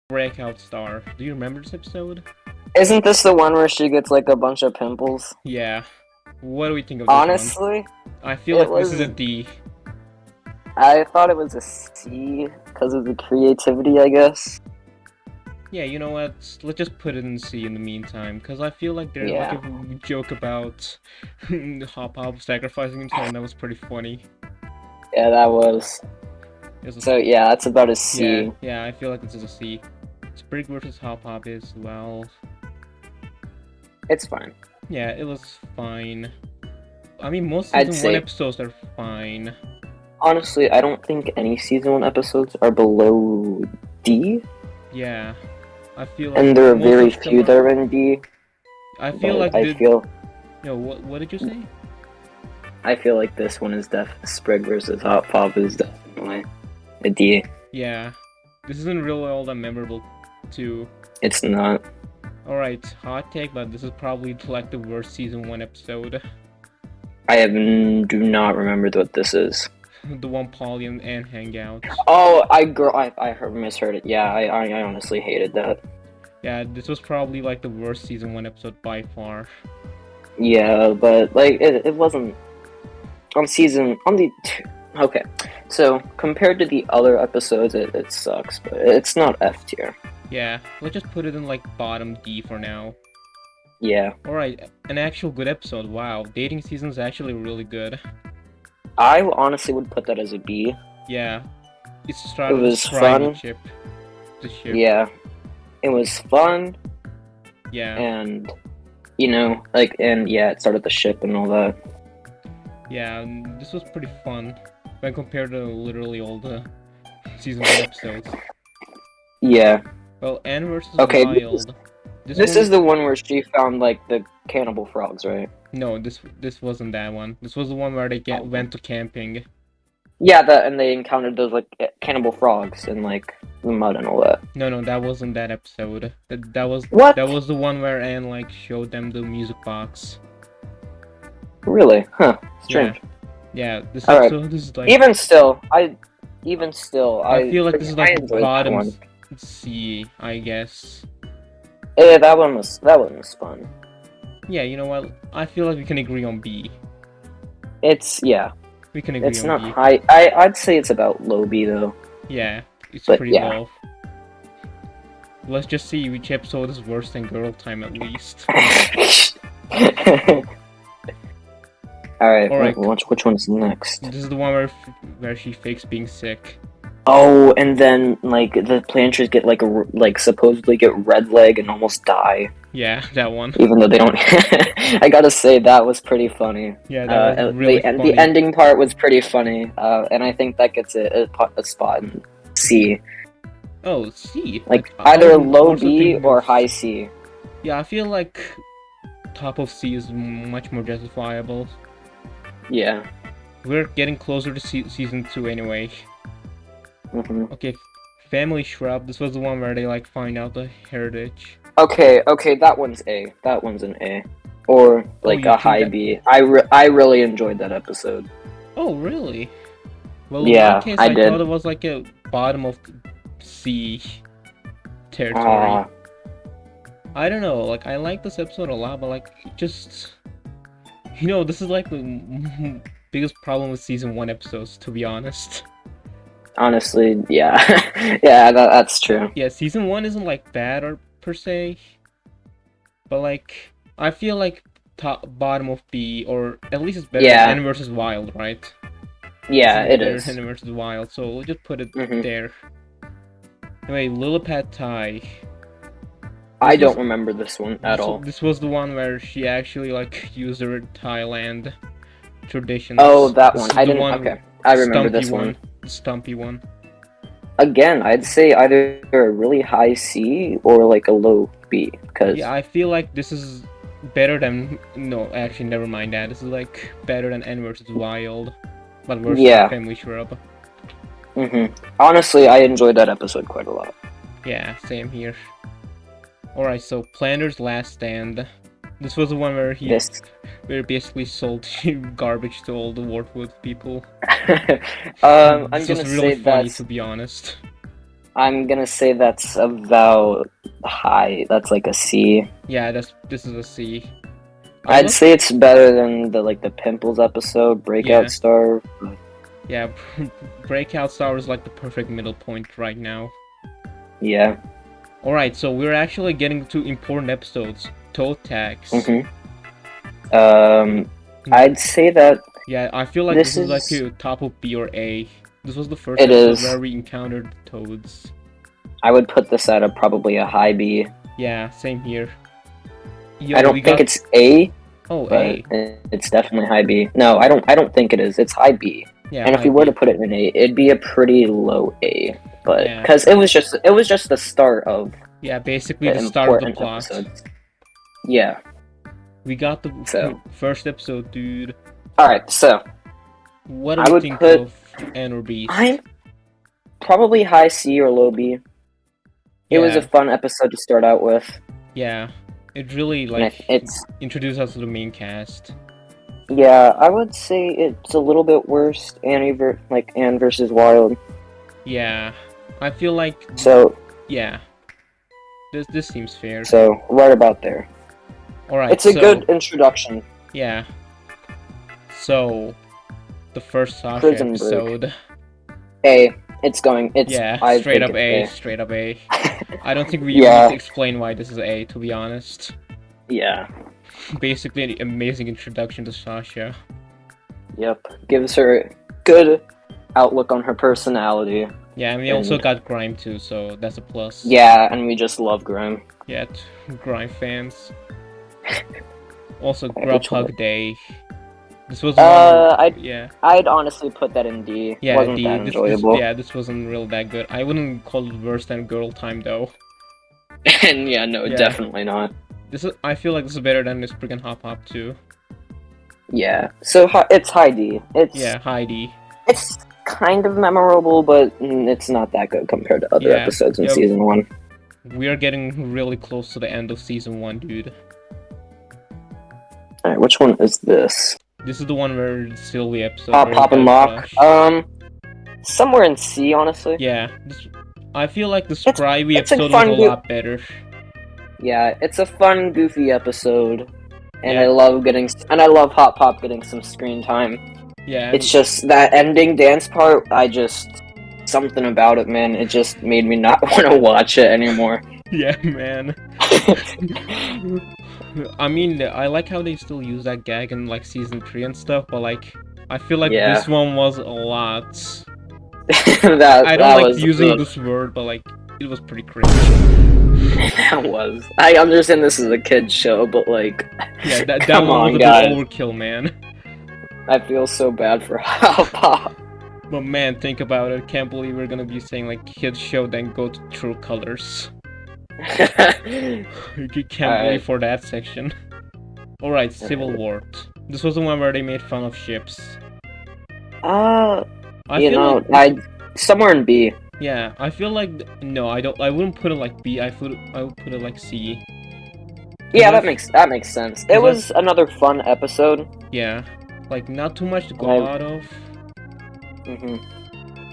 breakout star. Do you remember this episode? Isn't this the one where she gets like a bunch of pimples? Yeah. What do we think of this one? Honestly, I feel like this is a D. I thought it was a C because of the creativity, I guess. Yeah, you know what? Let's just put it in C in the meantime, because I feel like there's like a joke about Hop Hop sacrificing himself, and that was pretty funny. Yeah, that was. So yeah, that's about a C. Yeah, I feel like this is a C. Sprig versus Hop Hop is, well... It's fine. Yeah, it was fine. I mean, most season 1 episodes are fine. Honestly, I don't think any season 1 episodes are below D. Yeah, I feel like... And there are very few that are in D. I feel like... Yo, what did you say? I feel like this one is Sprig versus Hop Hop is definitely a D. Yeah, this isn't really all that memorable, too. It's not. Alright, hot take, but this is probably like the worst season 1 episode. I do not remember what this is. The one Polly and Anne hang out. Oh, I misheard it. Yeah, I honestly hated that. Yeah, this was probably like the worst season 1 episode by far. Yeah, but like it wasn't okay. So compared to the other episodes, it sucks, but it's not F tier. Yeah, let's just put it in like bottom D for now. Yeah. Alright, an actual good episode. Wow, dating season's actually really good. I honestly would put that as a B. Yeah. It started with fun. Ship. The ship. Yeah. It was fun. Yeah. And it started the ship and all that. Yeah, this was pretty fun when compared to literally all the season 1 episodes. Yeah. Well, Anne versus Wild. This is the one where she found like the cannibal frogs, right? No, this wasn't that one. This was the one where they went to camping. Yeah, and they encountered those like cannibal frogs in like the mud and all that. No, that wasn't that episode. That was what? That was the one where Anne like showed them the music box. Really? Huh. Strange. Yeah. This is like. Even still, I feel like this is like bottom C, I guess. Yeah, that one was fun. Yeah, you know what? I feel like we can agree on B. We can agree on B. It's not high. I'd say it's about low B though. Yeah, it's pretty low. Let's just see which episode is worse than Girl Time at least. Alright, which one's next? This is the one where she fakes being sick. Oh, and then like the planters get like supposedly get red leg and almost die. Yeah, that one. Even though they don't. I gotta say that was pretty funny. Yeah, that was really funny. The ending part was pretty funny, and I think that gets a spot in C. Oh, C. Like either low B or high C. Yeah, I feel like top of C is much more justifiable. Yeah. We're getting closer to season 2 anyway. Okay, Family Shrub. This was the one where they like find out the heritage. Okay, that one's A. That one's an A, or like a high B. I really enjoyed that episode. Oh really? Well, yeah, in that case, I thought it was like a bottom of C territory. I don't know. Like I like this episode a lot, but like just this is like the biggest problem with season 1 episodes, to be honest. Honestly, yeah. Yeah, that's true. Yeah, season 1 isn't like bad or per se, but like I feel like bottom of B, or at least it's better than Anne versus Wild, right? Yeah, it is. Anne versus Wild, so we'll just put it there. Anyway, Lillipad Thai. I don't remember this one at all. This was the one where she actually like used her Thailand traditions. Oh, that one. I didn't. Okay, I remember this one. The stumpy one. Again, I'd say either a really high C or like a low B. Yeah, I feel like this is better than. No, actually, never mind that. This is like better than Anne versus Wild, but versus Family Shrub. Honestly, I enjoyed that episode quite a lot. Yeah, same here. Alright, so Planner's Last Stand. This was the one where he basically sold garbage to all the Wartwood people. I'm this gonna was really say funny, to be honest. I'm gonna say that's about high. That's like a C. Yeah, this is a C. I'd say it's better than the Pimples episode, Breakout Yeah. Star. Yeah, Breakout Star is like the perfect middle point right now. Yeah. Alright, so we're actually getting to important episodes. Toe tags. I'd say that. Yeah, I feel like this is like a top of B or A. This was the first episode where we encountered toads. I would put this at probably a high B. Yeah, same here. Yo, I don't think it's A. Oh, A. It's definitely high B. No, I don't think it is. It's high B. Yeah. And if we were to put it in A, it'd be a pretty low A. But because it was just the start of basically the start of the plot. Episodes. Yeah. We got the first episode, dude. All right, so what do you think of N or B? I'm probably high C or low B. It was a fun episode to start out with. Yeah, it really introduced us to the main cast. Yeah, I would say it's a little bit worse. Anne versus Wild. Yeah, I feel like yeah. This seems fair. So right about there. All right, it's a good introduction. Yeah. So, the first Sasha episode. A. It's straight up A. Straight up A. I don't think we need to explain why this is A, to be honest. Yeah. Basically, an amazing introduction to Sasha. Yep. Gives her a good outlook on her personality. Yeah, and we also got Grime too, so that's a plus. Yeah, and we just love Grime. Yeah, Grime fans. Also, Grubhug Day. This was I'd honestly put that in D. Yeah, wasn't that enjoyable. This wasn't really that good. I wouldn't call it worse than Girl Time though. And definitely not. I feel like this is better than this freaking Hop Hop too. Yeah, so it's high D. High D. It's kind of memorable, but it's not that good compared to other episodes in season 1. We are getting really close to the end of season 1, dude. Alright, which one is this? This is the one where the Sylvie episode. Pop and Lock. Somewhere in C, honestly. Yeah. I feel like the Scryby episode was a lot better. Yeah, it's a fun, goofy episode. And I love Hop Pop getting some screen time. Yeah. It's just that ending dance part, something about it, man. It just made me not want to watch it anymore. Yeah, man. I mean, I like how they still use that gag in season 3 and stuff, but I feel like this one was a lot. I don't like using this word, but it was pretty cringe. That was. I understand this is a kid's show, but yeah, that one was a bit overkill, man. I feel so bad for Hop Pop. But man, think about it. Can't believe we're gonna be saying kids show, then go to True Colors. You can't wait for that section. Alright, Civil War. This was the one where they made fun of ships. Somewhere in B. Yeah, I feel like I wouldn't put it B. I would put it C. Yeah, that makes sense. It was another fun episode. Yeah, not too much to go out of.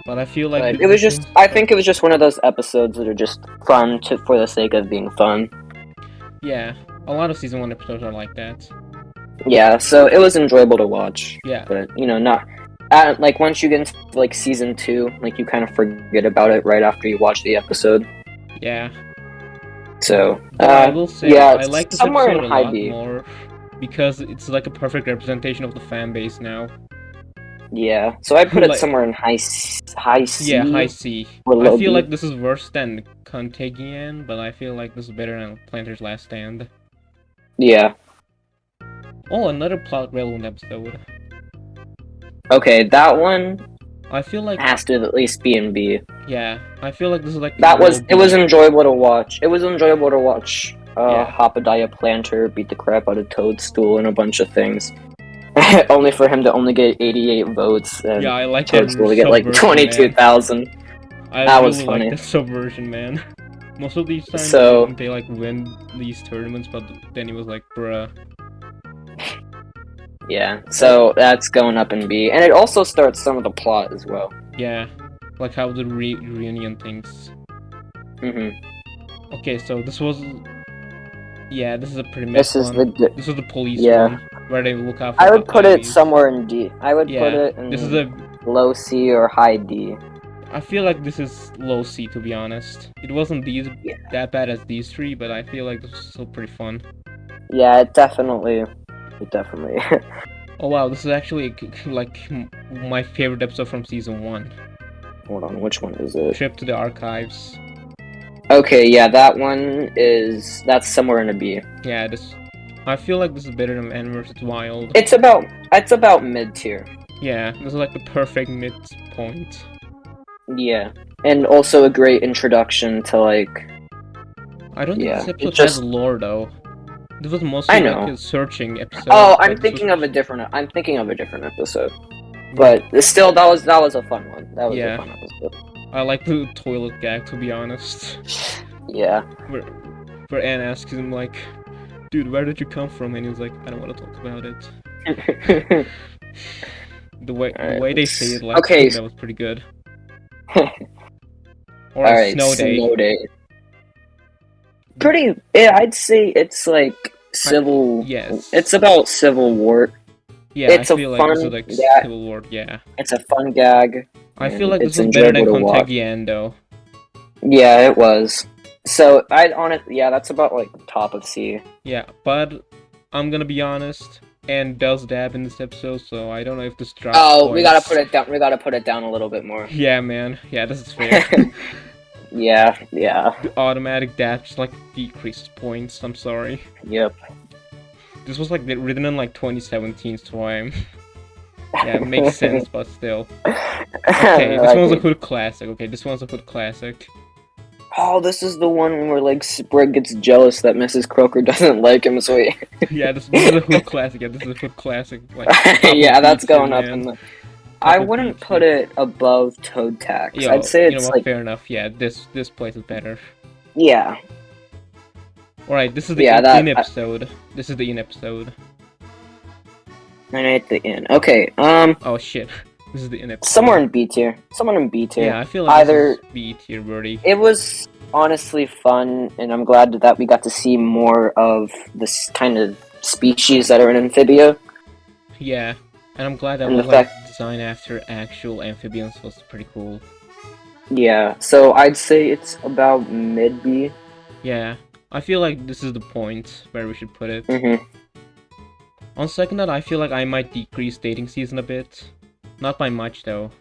But I feel like it was just. I think it was just one of those episodes that are just fun for the sake of being fun. Yeah, a lot of season 1 episodes are like that. Yeah, so it was enjoyable to watch. Yeah, but not. Once you get into season 2, you kind of forget about it right after you watch the episode. Yeah. So I will say I like this episode a lot more because it's a perfect representation of the fan base now. Yeah, so I'd put it somewhere in high C. Yeah, high C. I feel like this is worse than Contagion, but I feel like this is better than Planter's Last Stand. Yeah. Oh, another plot relevant episode. Okay, that one I feel like has to at least be in B. Yeah, I feel like this is it was enjoyable to watch. It was enjoyable to watch Hoppadiah Planter beat the crap out of Toadstool and a bunch of things. Only for him to only get 88 votes and I like Toadstool to get 22,000. That was funny. Like the subversion, man. Most of these times they win these tournaments, but then he was like, bruh. Yeah, so that's going up in B, and it also starts some of the plot as well. Yeah, how the reunion things. Okay, so this was... Yeah, this is a pretty mess This is one. the This is the police yeah. one, where they look out for I would put it IVs. somewhere in D. I would put Yeah, it in this is a... low C or high D. I feel like this is low C, to be honest. It wasn't that bad as these three, but I feel like this was still pretty fun. Yeah, it definitely. Oh wow, this is actually like my favorite episode from season 1. Hold on, which one is it? Trip to the Archives. Okay, yeah, that's somewhere in a B. Yeah, I feel like this is better than Man vs. Wild. It's about mid tier. Yeah, this is like the perfect midpoint. Yeah, and also a great introduction to like. I don't think Yeah, this episode it just- has lore though. This was mostly I know. like a searching episode. Oh, but I'm this thinking was- of a different. I'm thinking of a different episode. But still, that was a fun one. That was Yeah. a fun episode. I like the toilet gag, to be honest. Yeah. Where Anne asks him like, "Dude, where did you come from?" And he was like, "I don't want to talk about it." The way they say it, like, Okay. that was pretty good. Or Alright, Snow Day. Pretty. Yeah, I'd say it's like civil. Yes. It's about Civil War. Yeah, it's I a feel like fun this is like gag. Civil War. Yeah. It's a fun gag. I feel like It's this was better than enjoyable to watch. Contagiando. Yeah, it was. So yeah, that's about like top of C. Yeah, but I'm gonna be honest. Anne does dab in this episode, so I don't know if this drops. Oh, we gotta points. put it down. We gotta put it down a little bit more. Yeah, man. Yeah, this is fair. Yeah. The automatic dab just like decreases points. I'm sorry. Yep. This was like written in like 2017, so I'm. Yeah, it makes sense, but still. Okay, this one's a hood classic. Okay, this one's a hood classic. Oh, this is the one where like Sprig gets jealous that Mrs. Croker doesn't like him, so he... Yeah, this is a hood classic. Yeah, this is a hood classic. Like, yeah, that's going man. up in the... I wouldn't put it above Toad Tax. Yo, I'd say you know it's what, like... fair enough. Yeah, this place is better. Yeah. Alright, this is the in episode. This is the in episode. 9 at the in. Okay, Oh shit. This is the in episode. somewhere in B tier. Someone in B tier. Yeah, I feel like Either... this is B tier worthy. It was honestly fun, and I'm glad that we got to see more of this kind of species that are in Amphibia. Yeah, and I'm glad that And was the like designed after actual amphibians was pretty cool. Yeah, so I'd say it's about mid B. Yeah, I feel like this is the point where we should put it. Mm-hmm. On second thought, I feel like I might decrease dating season a bit. Not by much though.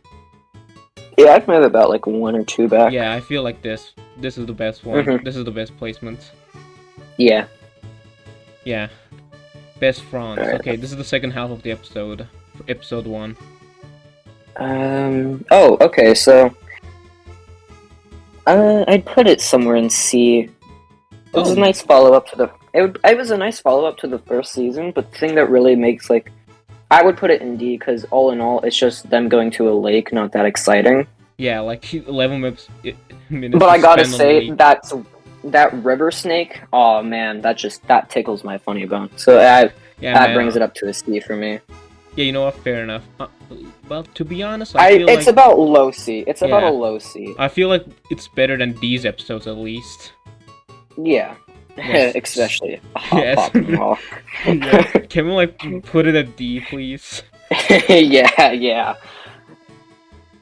Yeah, I'd move about like 1 or 2 back. Yeah, I feel like this. This is the best one. Mhm. This is the best placement. Yeah. Yeah. Best France. Alright. Okay, this is the second half of the episode. Episode 1. Oh, okay, so... I'd put it somewhere in C. It was a nice follow-up to the... It was a nice follow-up to the first season, but the thing that really makes, like... I would put it in D, because all in all, it's just them going to a lake, not that exciting. Yeah, like 11 minutes. But I gotta spent on say, the- that river snake, oh man, that tickles my funny bone. So yeah, that man, brings it up to a C for me. Yeah, you know what? Fair enough. Well, to be honest, I feel It's like about low C. It's about Yeah. a low C. I feel like it's better than these episodes at least. Yeah. Yes. Especially Yes. Hop and Hawk. Yeah. Can we like put it at D, please? yeah.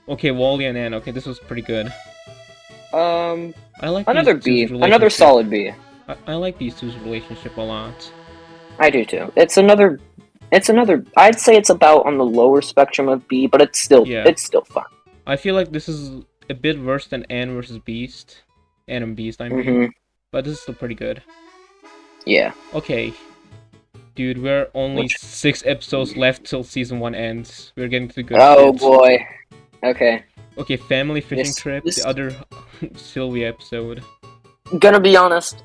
Okay, Wally and Anne. Okay, this was pretty good. I like Another these B. two's Another relationship. solid B. I like these two's relationship a lot. I do too. It's another. I'd say it's about on the lower spectrum of B, but it's still fun. I feel like this is a bit worse than Anne versus Beast. Anne and Beast, I mean. Hmm. But this is still pretty good. Yeah. Okay. Dude, we're only 6 episodes left till season 1 ends. We're getting to the good Oh bit. boy. Okay. Okay, family fishing This- trip, this- the other Sylvia episode. Gonna be honest,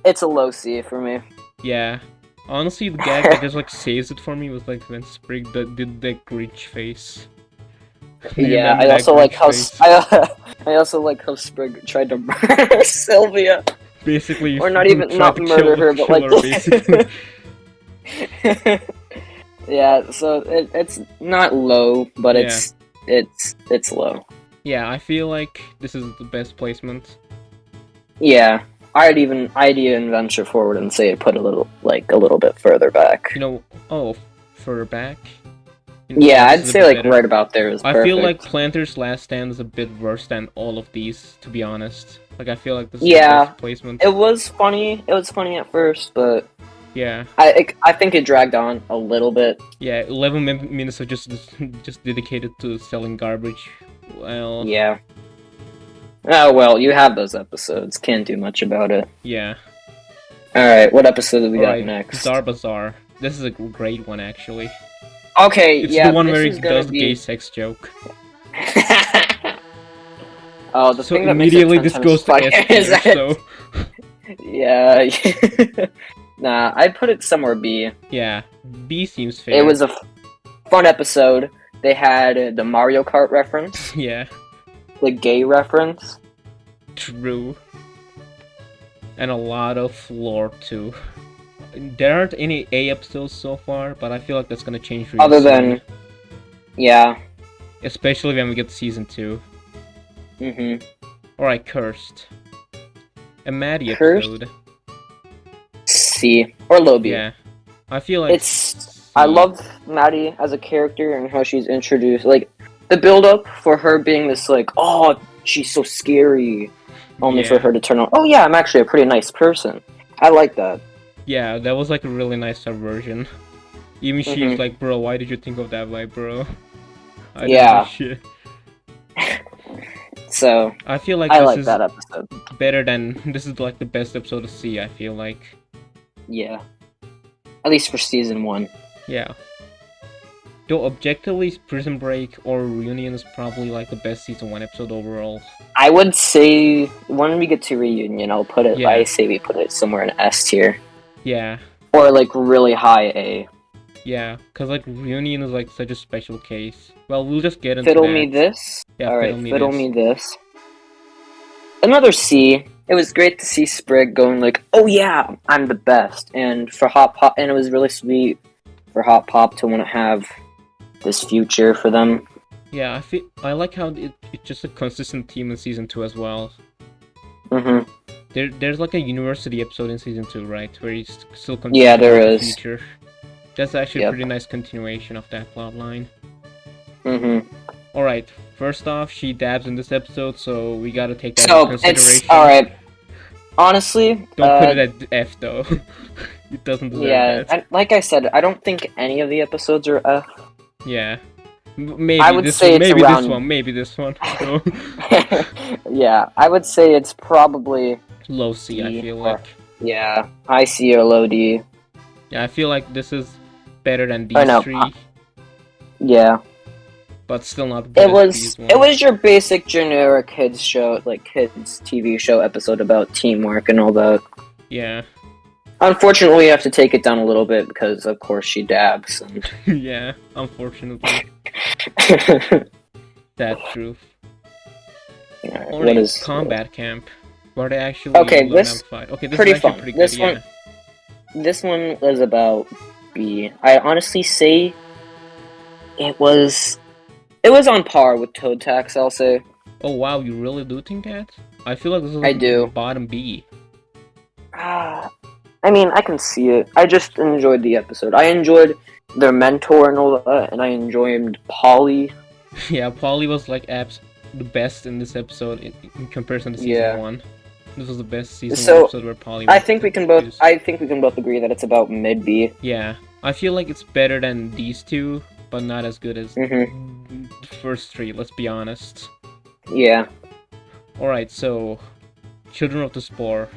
it's a low C for me. Yeah. Honestly, the gag that just like saves it for me was like when Sprig did the Grinch face. You Yeah, remember I that also like Grinch how face? I also like how Sprig tried to murder Sylvia, Basically, or not he even tried not to murder her, kill but like her, basically. yeah. So it's not low, but Yeah. it's low. Yeah, I feel like this is the best placement. Yeah, I'd even venture forward and say it put a little bit further back. You know, oh, further back. Yeah, This I'd is a say bit like better. right about there is I perfect. feel like Planter's Last Stand is a bit worse than all of these, to be honest. Like, I feel like this is the Yeah, best placement. it was funny. It was funny at first, but Yeah. I think it dragged on a little bit. Yeah, 11 minutes are just dedicated to selling garbage. Well, Yeah. Oh well, you have those episodes. Can't do much about it. yeah. All right, what episode do we got Alright, next? Zarbazar. This is a great one, actually. Okay, It's yeah, the one this where he is gonna does the gay be. sex joke. Oh, the So thing that makes it immediately 10 this times goes to funnier S is tier, that so... yeah. Nah, I'd put it somewhere B. Yeah, B seems fair. It was a fun episode. They had the Mario Kart reference, Yeah, the gay reference. true. And a lot of lore, too. There aren't any A episodes so far, but I feel like that's gonna change really Other soon. than, yeah. Especially when we get Season 2. Alright, Cursed. A Maddie Cursed? episode. C or low B. Yeah. I feel like It's. I love Maddie as a character and how she's introduced. Like the build up for her being this like, oh, she's so scary, only for Yeah. her to turn on. Oh yeah, I'm actually a pretty nice person. I like that. Yeah, that was like a really nice subversion. Even she's like, bro, why did you think of that way, bro? I Yeah. didn't do shit. So I feel like I this like is that episode. better than this is like the best episode of C, I feel like. Yeah. At least for season 1. Yeah. Though objectively Prison Break or Reunion is probably like the best season 1 episode overall. I would say when we get to Reunion, I'll put it. Yeah. I say we put it somewhere in S tier Yeah. or like really high A. Yeah, cause like Reunion is like such a special case. Well, we'll just get into Fiddle that. me this. Yeah, All right, fiddle me this. Another C. It was great to see Sprig going like, "Oh yeah, I'm the best," and for Hot Pop, and it was really sweet for Hot Pop to want to have this future for them. Yeah, I like how it's just a consistent theme in season 2 as well. Mhm. There's like a university episode in season 2, right, where he's still Yeah, there the is. future. That's actually a Yep. pretty nice continuation of that plot line. Mhm. Alright, first off, she dabs in this episode, so we gotta take that So into consideration. it's all right. Honestly, Don't put it at F though. It doesn't deserve yeah. that. Like I said, I don't think any of the episodes are F. Yeah. Maybe I would this say one, it's maybe around- this one, maybe this one. So, Yeah, I would say it's probably low C, I D feel or- like. yeah, high C or low D. Yeah, I feel like this is better than I these know. 3, Yeah. but still not good as these ones. It was your basic generic kids show, like kids TV show episode about teamwork and all that. Yeah. Unfortunately, you have to take it down a little bit because, of course, she dabs. And Yeah, unfortunately. That truth. Alright, Or what is Combat Camp, where they actually Okay, learn this- how to fight. Okay, this pretty is actually fun. pretty This good, one- this one was about B. I honestly say it was on par with Toad Tax. I'll say. Oh wow, you really do think that? I feel like this is I like do. bottom B. I mean, I can see it. I just enjoyed the episode. I enjoyed their mentor and all that, and I enjoyed Polly. Yeah, Polly was like the best in this episode in comparison to season Yeah. 1. This was the best season So, 1 episode where Polly was I think we can both. used. I think we can both agree that it's about mid B. Yeah, I feel like it's better than these 2, but not as good as Mhm. the first 3, let's be honest. Yeah. Alright, so Children of the Spore.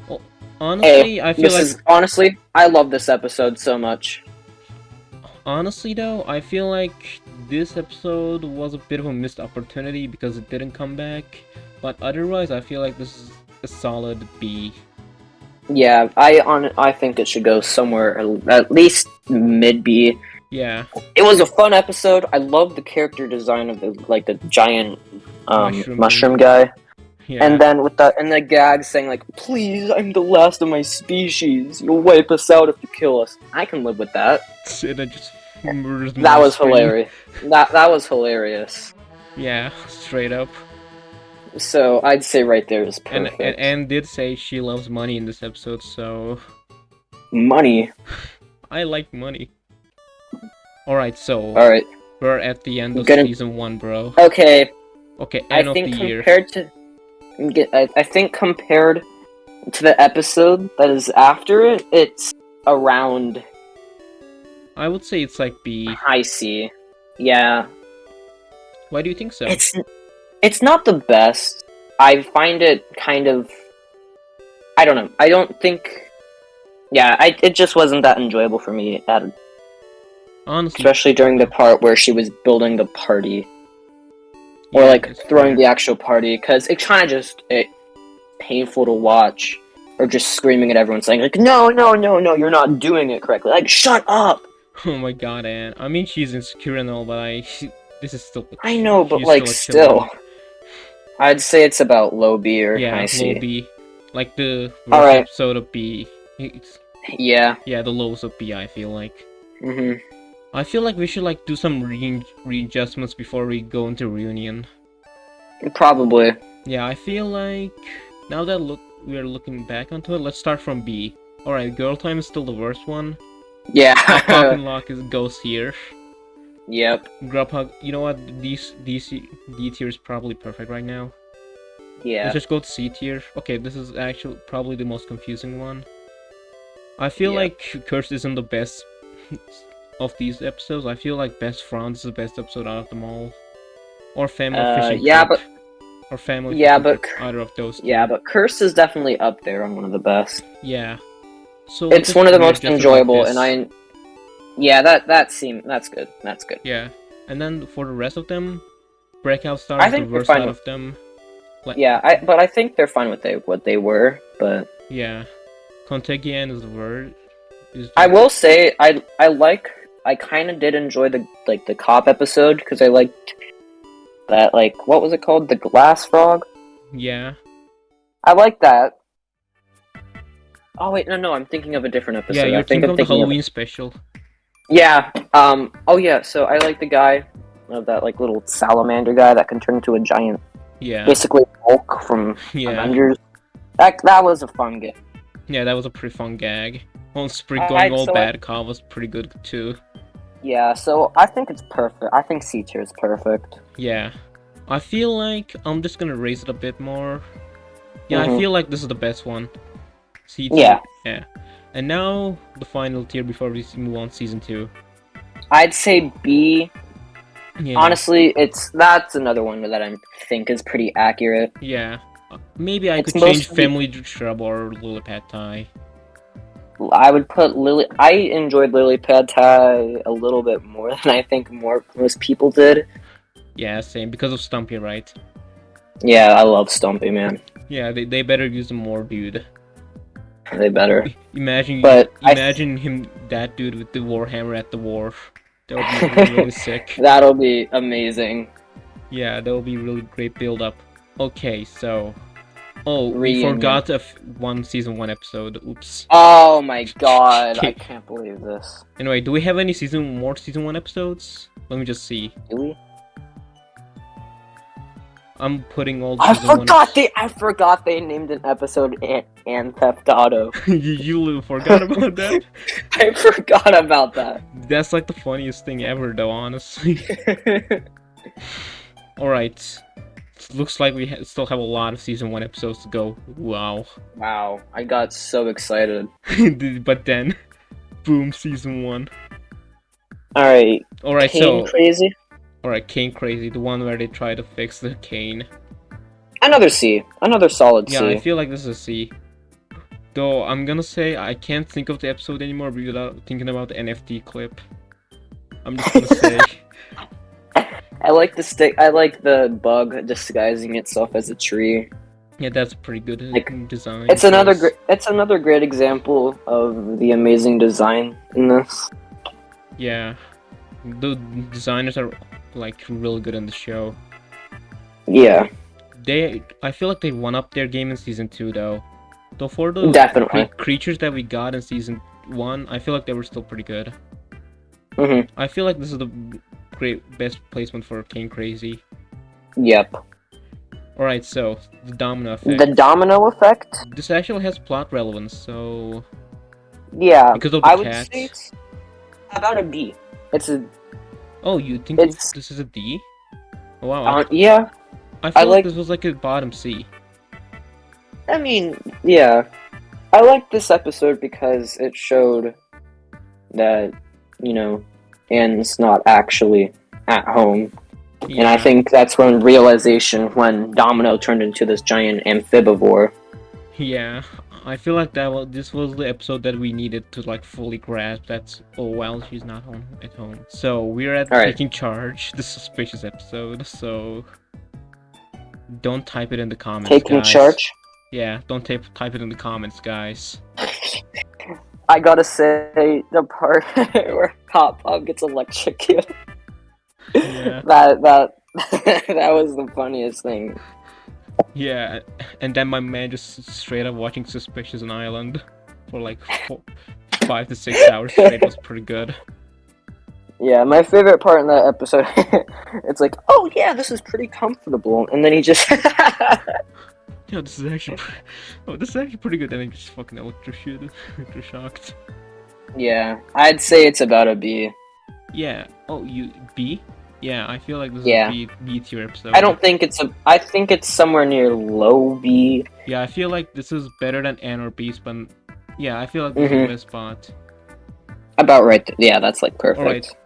Well, honestly, I feel like Honestly, I love this episode so much. honestly though, I feel like this episode was a bit of a missed opportunity because it didn't come back. But otherwise, I feel like this is a solid B. Yeah, I think it should go somewhere at least mid B. Yeah, It was a fun episode. I love the character design of the giant mushroom guy. yeah. And then with the gag saying like, "Please, I'm the last of my species. You'll wipe us out if you kill us." I can live with that. And it just murders them That on was screen. hilarious. That was hilarious. Yeah, straight up. So I'd say right there is And, perfect. and Anne did say she loves money in this episode, so Money. I like money. Alright, so Alright. we're at the end of Gonna... season 1, bro. Okay. Okay, I end of think the year. compared to... I think compared to the episode that is after it, it's around I would say it's like B. high C. Yeah. Why do you think so? It's not the best. I find it kind of... I don't know. I don't think... Yeah, it just wasn't that enjoyable for me, Honestly. Especially during the part where she was building the party. Or, yeah, like, throwing the actual party, because it kind of just... painful to watch. Or just screaming at everyone, saying, like, no, no, no, no, you're not doing it correctly. Like, shut up! Oh my god, Anne. I mean, she's insecure and all, but this is still... I know, but, she's like, still... still. I'd say it's about low B or yeah, high C. low B. Like the first Alright. episode of B. Yeah. Yeah, the lows of B, I feel like. Mm-hmm. I feel like we should, like, do some readjustments before we go into reunion. Probably. Yeah, I feel like... Now that we're looking back onto it, let's start from B. Alright, Girl Time is still the worst one. Yeah. Pop and Lock goes here. Yep. Grubhug, you know what? D tier is probably perfect right now. Yeah. Let's just go to C tier. Okay, this is actually probably the most confusing one. I feel like Curse isn't the best of these episodes. I feel like Best Friends is the best episode out of them all. Or Family Fishing yeah, Trip. but... Or Family Yeah, Fishing but... Trip, either of those two. Yeah, but Curse is definitely up there on one of the best. Yeah. So It's one of the most enjoyable, like and yeah, that's good. That's good. Yeah, and then for the rest of them, Breakout Star is the worst out of them. Like, yeah, but I think they're fine with what they were, but yeah, Contagion is the word. I will say I kind of did enjoy the cop episode because I liked that, like, what was it called, the glass frog? Yeah, I like that. Oh wait, no, I'm thinking of a different episode. Yeah, you're thinking of the Halloween special. Yeah. Oh yeah. So I like the guy, that like little salamander guy that can turn into a giant. Yeah. Basically, Hulk from Avengers. That was a fun game. Yeah, that was a pretty fun gag. Well, Sprig going all bad cop was pretty good too. Yeah. So I think it's perfect. I think C tier is perfect. Yeah. I feel like I'm just gonna raise it a bit more. Yeah, I feel like this is the best one. C tier. Yeah. And now the final tier before we move on to season 2. I'd say B. Yeah. Honestly, that's another one that I think is pretty accurate. Yeah. Maybe I could change Family Shrub or Lily Pad Thai. I would put Lily. I enjoyed Lily Pad Thai a little bit more than I think most people did. Yeah, same, because of Stumpy, right? Yeah, I love Stumpy, man. Yeah, they better use him more, dude. They better. Imagine him, that dude with the Warhammer at the wharf. That would be really sick. That'll be amazing. Yeah, that would be really great build up. Okay, so... Oh, we forgot season 1 episode. Oops. Oh my god, I can't believe this. Anyway, do we have any more season 1 episodes? Let me just see. Do we? I'm putting all the I forgot they named an episode and Theft Auto. You forgot about that? I forgot about that. That's like the funniest thing ever, though, honestly. Alright. Looks like we still have a lot of season 1 episodes to go. Wow. Wow, I got so excited. But then, boom, season 1. Alright, so... Crazy? Alright, Cane Crazy, the one where they try to fix the cane. Another C. Another solid C. Yeah, I feel like this is a C. Though, I'm gonna say I can't think of the episode anymore without thinking about the NFT clip. I'm just gonna say... I like the bug disguising itself as a tree. Yeah, that's pretty good design. It's another great example of the amazing design in this. Yeah. The designers are like really good in the show. Yeah. I feel like they won up their game in season 2 though. Though for the creatures that we got in season 1, I feel like they were still pretty good. I feel like this is the best placement for Cane Crazy. Yep. Alright, so the domino effect. The domino effect. This actually has plot relevance, so Yeah, because of the I would cats. say it's about a B. It's a. Oh, you think It's this is a D? Oh, wow, yeah. I feel I like like. this was like a bottom C. I mean, yeah. I like this episode because it showed that, you know, Anne's not actually at home. Yeah. And I think that's when realization, when Domino turned into this giant amphibivore. Yeah, I feel like this was the episode that we needed to like fully grasp. That's oh well, she's not home at home. So we're at All right. taking charge, the suspicious episode. So don't type it in the comments, Taking guys. charge? Yeah, don't type it in the comments, guys. I gotta say, the part where Hot Pop gets electrocuted. Yeah. that that was the funniest thing. Yeah, and then my man just straight up watching Suspicious Island for like 5 to 6 hours straight was pretty good. Yeah, my favorite part in that episode, it's like, oh yeah, this is pretty comfortable, and then he just. Yeah, this is actually pretty good. And then just fucking electroshocked. Yeah, I'd say it's about a B. Yeah. Oh, you B? Yeah, I feel like this Yeah. is a B tier episode. I don't think it's a. I think it's somewhere near low B. Yeah, I feel like this is better than Anne or Beast, but yeah, I feel like this is the best spot. About right. Yeah, that's like perfect. Alright.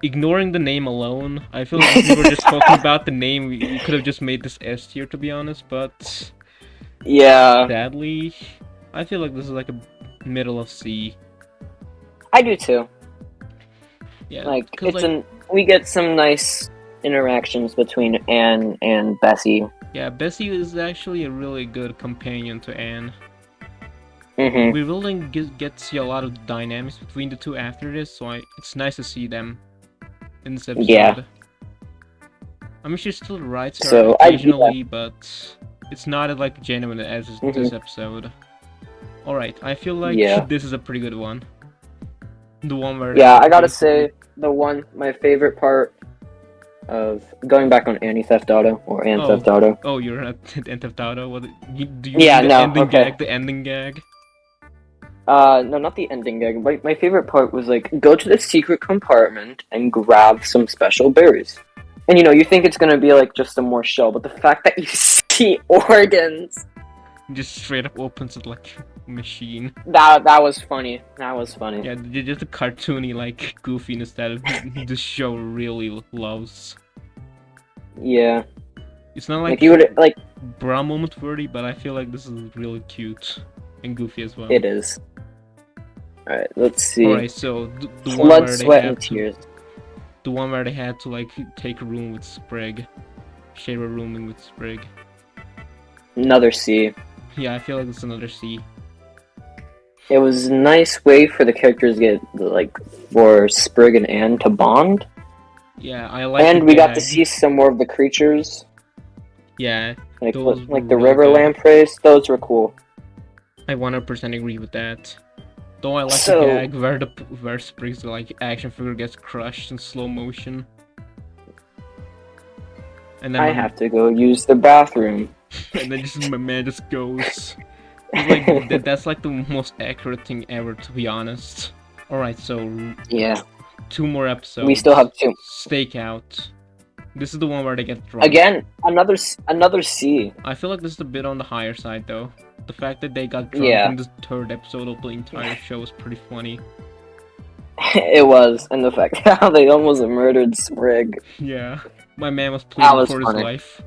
Ignoring the name alone, I feel like if we were just talking about the name, we could have just made this S tier, to be honest, but yeah, sadly, I feel like this is like a middle of C. I do too. Yeah, like it's we get some nice interactions between Anne and Bessie. Yeah, Bessie is actually a really good companion to Anne. Mm-hmm. We really get to see a lot of dynamics between the two after this, so it's nice to see them in this episode. Yeah. I mean, she still writes her So, occasionally, but it's not as like genuine as this episode. Alright, I feel like this is a pretty good one. The one where... Yeah, I gotta say, my favorite part of going back on Annie Theft Auto, or Anne Theft Auto. Oh, you're at Anne Theft Auto? Do you the ending gag? No, not the ending gag. My favorite part was like, go to the secret compartment and grab some special berries. And you think it's gonna be like just a more shell, but the fact that you see organs... Just straight up opens it like a machine. That was funny. That was funny. Yeah, just a cartoony like goofiness that the show really loves. Yeah. It's not like you would like bra moment worthy, but I feel like this is really cute and goofy as well. It is. Alright, let's see. Alright, so the one Blood, where sweat, they and tears. The one where they had to like take a room with Sprig. Share a room with Sprig. Another C. Yeah, I feel like it's another C. It was a nice way for the characters to get for Sprig and Anne to bond. Yeah, I like. And we got to see some more of the creatures. Yeah, like the river lampreys. Those were cool. I 100% agree with that. Though I like the gag where Sprig's like action figure gets crushed in slow motion. And then I have to go use the bathroom. And then my man just goes. Like that's like the most accurate thing ever, to be honest. All right, so yeah, 2 more episodes. We still have 2. Stakeout. This is the one where they get drunk. Again, another C. I feel like this is a bit on the higher side though. The fact that they got drunk in the 3rd episode of the entire show is pretty funny. It was, and the fact how they almost murdered Sprig. Yeah, my man was pleading for his life.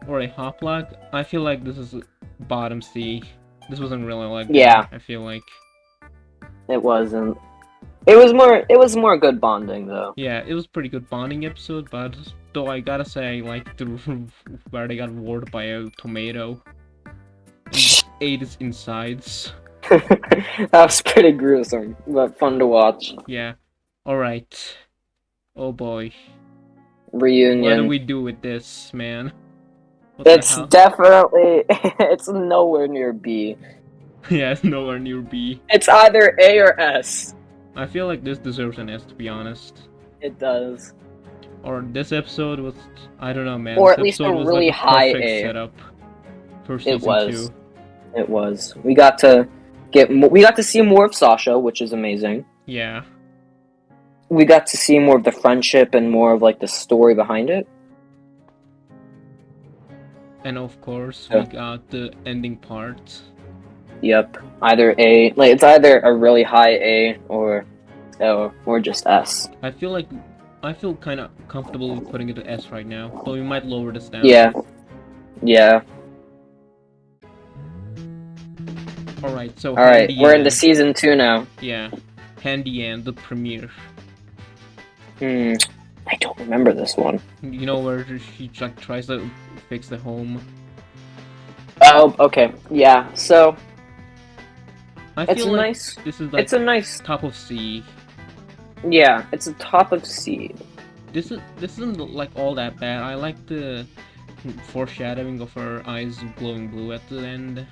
Alright, Hoplock. I feel like this is bottom C. This wasn't really like that, I feel like. It wasn't. It was more good bonding though. Yeah, it was pretty good bonding episode, but though I gotta say I like the where they got warred by a tomato and ate its insides. That was pretty gruesome, but fun to watch. Yeah. Alright. Oh boy. Reunion. What do we do with this, man? It's definitely... it's nowhere near B. Yeah, it's nowhere near B. It's either A or S. I feel like this deserves an S, to be honest. It does. Or this episode was, I don't know, man. Or This at least a episode was really like a high perfect A. setup for It season was. 2. It was. We got to see more of Sasha, which is amazing. Yeah. We got to see more of the friendship and more of like the story behind it. And of course, Yeah. we got the ending part. Yep. Either A, like it's either a really high A or just S. I feel kind of comfortable with putting it to S right now, but we might lower this down. Yeah. Yeah. Alright, so Alright, Handy we're into Ann. season 2 now. Yeah. Handy Ann, the premiere. I don't remember this one. You know where she like tries to fix the home. Oh, okay. Yeah, so I it's feel like nice. this is like It's a nice. top of C. Yeah, it's a top of C. This isn't like all that bad. I like the foreshadowing of her eyes glowing blue at the end.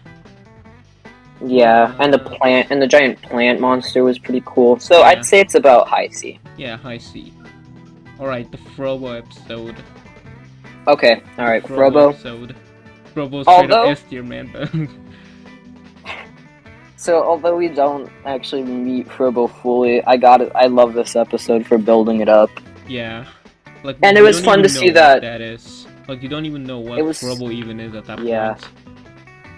Yeah, and the giant plant monster was pretty cool. So Yeah. I'd say it's about high C. Yeah, high C. Alright, the Frobo episode. Okay, alright, Frobo. episode. Frobo's straight up Although- S tier, man. So although we don't actually meet Frobo fully, I love this episode for building it up. Yeah. Like, And you it was don't fun even to know see what that- that is. Like, you don't even know what It was- Frobo even is at that Yeah. point.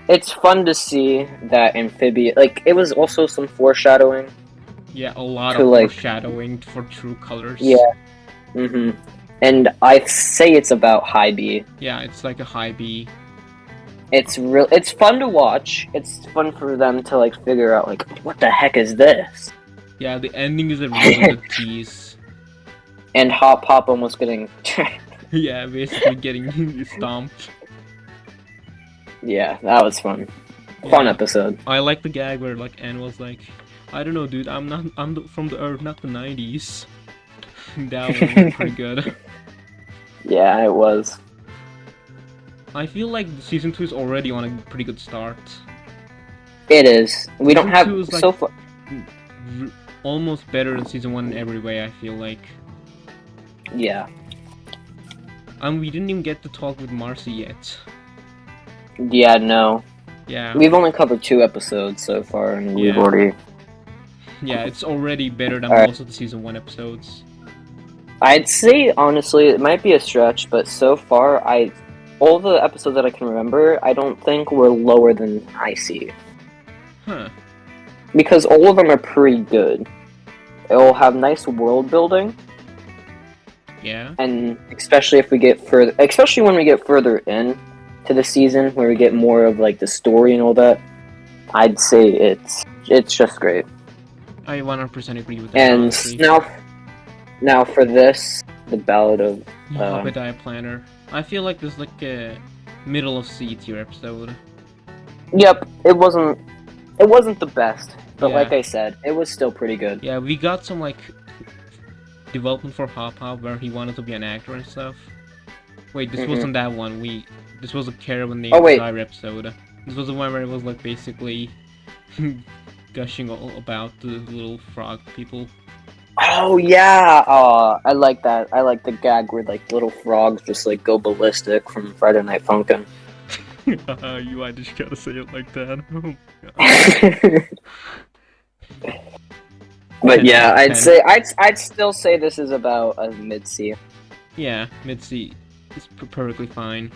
It's fun to see that Amphibia, like, it was also some foreshadowing. Yeah, a lot To, of like- foreshadowing for true colors. Yeah. And I say it's about high B. Yeah, it's like a high B. It's fun to watch. It's fun for them to like figure out like what the heck is this? Yeah, the ending is a really good tease. And Hop Pop almost getting Yeah, basically getting stomped. Yeah, that was fun. Fun Yeah. episode. I like the gag where like Anne was like, I don't know, dude, I'm from the Earth, not the 90s. That one was pretty good. Yeah, it was. I feel like season 2 is already on a pretty good start. It is. We don't Season have 2 is, like- so far. Almost better than season 1 in every way, I feel like. Yeah. We didn't even get to talk with Marcy yet. Yeah, no. Yeah. We've only covered 2 episodes so far, and we've Yeah. already. Yeah, it's already better than Alright. most of the season 1 episodes. I'd say honestly, it might be a stretch, but so far, all the episodes that I can remember, I don't think were lower than IC. Huh. Because all of them are pretty good. They all have nice world building, Yeah. and especially when we get further in to the season, where we get more of like the story and all that, I'd say it's just great. I 100% agree with that. And honestly. now for this, the Ballad of Hobbit Planner. I feel like this is like a middle of C tier episode. Yep, it wasn't the best, but Yeah. like I said, it was still pretty good. Yeah, we got some like development for Hop Hop where he wanted to be an actor and stuff. Wait, this Mhm. wasn't that one. This was a Caravan Named Oh, wait. Desire episode. This was the one where it was like basically gushing all about the little frog people. Oh yeah, I like that. I like the gag where like little frogs just like go ballistic from Friday Night Funkin'. Why did you gotta say it like that? Oh my god. But yeah, I'd 10. say I'd still say this is about a mid C. Yeah, mid C is perfectly fine.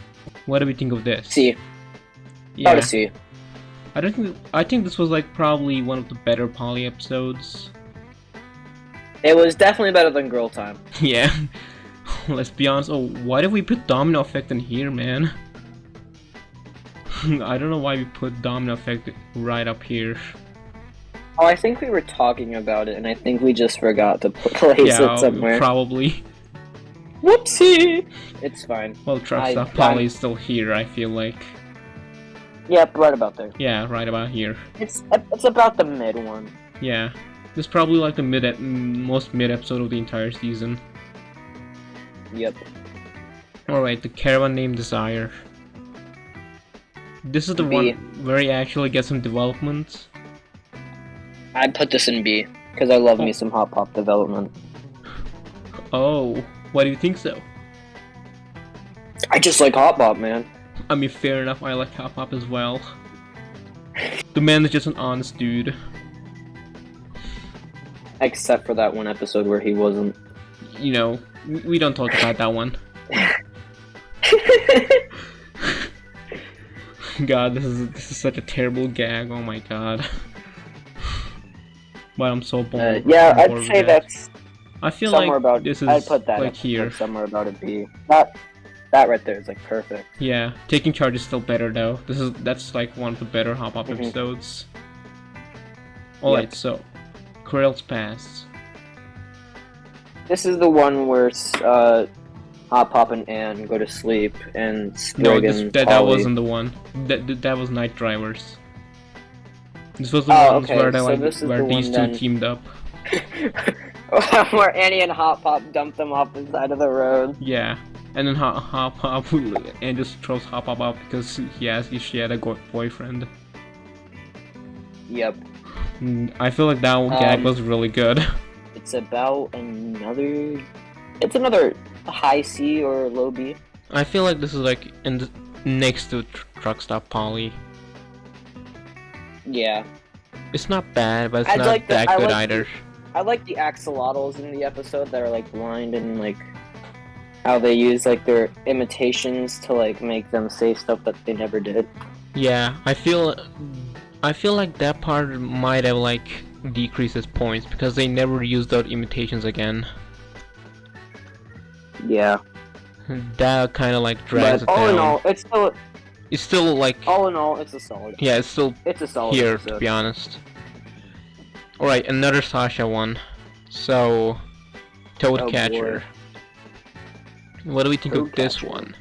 What do we think of this? C. Yeah. About a C. I think this was like probably one of the better Poly episodes. It was definitely better than Girl Time. Yeah. Let's be honest. Oh, why did we put Domino Effect in here, man? I don't know why we put Domino Effect right up here. Oh, I think we were talking about it, and I think we just forgot to place it somewhere. Probably. Whoopsie! It's fine. Well, Truck I- Stop Poly is still here, I feel like. Yep, right about there. Yeah, right about here. It's about the mid one. Yeah. This is probably like the most mid episode of the entire season. Yep. Alright, the Caravan Named Desire. This is the B. one where he actually gets some development. I put this in B because I love me some Hop Pop development. Oh, Why do you think so? I just like Hop Pop, man. I mean, fair enough, I like Hop Pop as well. The man is just an honest dude. Except for that one episode where he wasn't. You know, we don't talk about that one. God, this is such a terrible gag. Oh my god. But I'm so bored. Yeah, I'd say that's. I feel somewhere like about, this is I'd put that like here. Somewhere about a B. That right there is like perfect. Yeah, Taking Charge is still better though. That's like one of the better Hop Pop episodes. Alright, so Corel's Pass. This is the one where Hop Pop and Ann go to sleep and Spriggan. No, that wasn't the one. That was Night Drivers. This was the one where these two teamed up. Where Annie and Hop Pop dumped them off the side of the road. Yeah, and then Hop Pop and just throws Hop Pop out because she had a boyfriend. Yep. I feel like that gag was really good. It's about another. It's another high C or low B. I feel like this is like next to Truck Stop Polly. Yeah. It's not bad, but it's not that good either. I like the axolotls in the episode that are like blind and like how they use like their imitations to like make them say stuff that they never did. Yeah, I feel like that part might have like decreased its points because they never used those imitations again. Yeah. That kind of like drags it down. All in all, it's still like. All in all, it's a solid. Yeah, it's a solid here episode. To be honest. Alright, another Sasha one. So, Toad Catcher. Boy. What do we think of this one?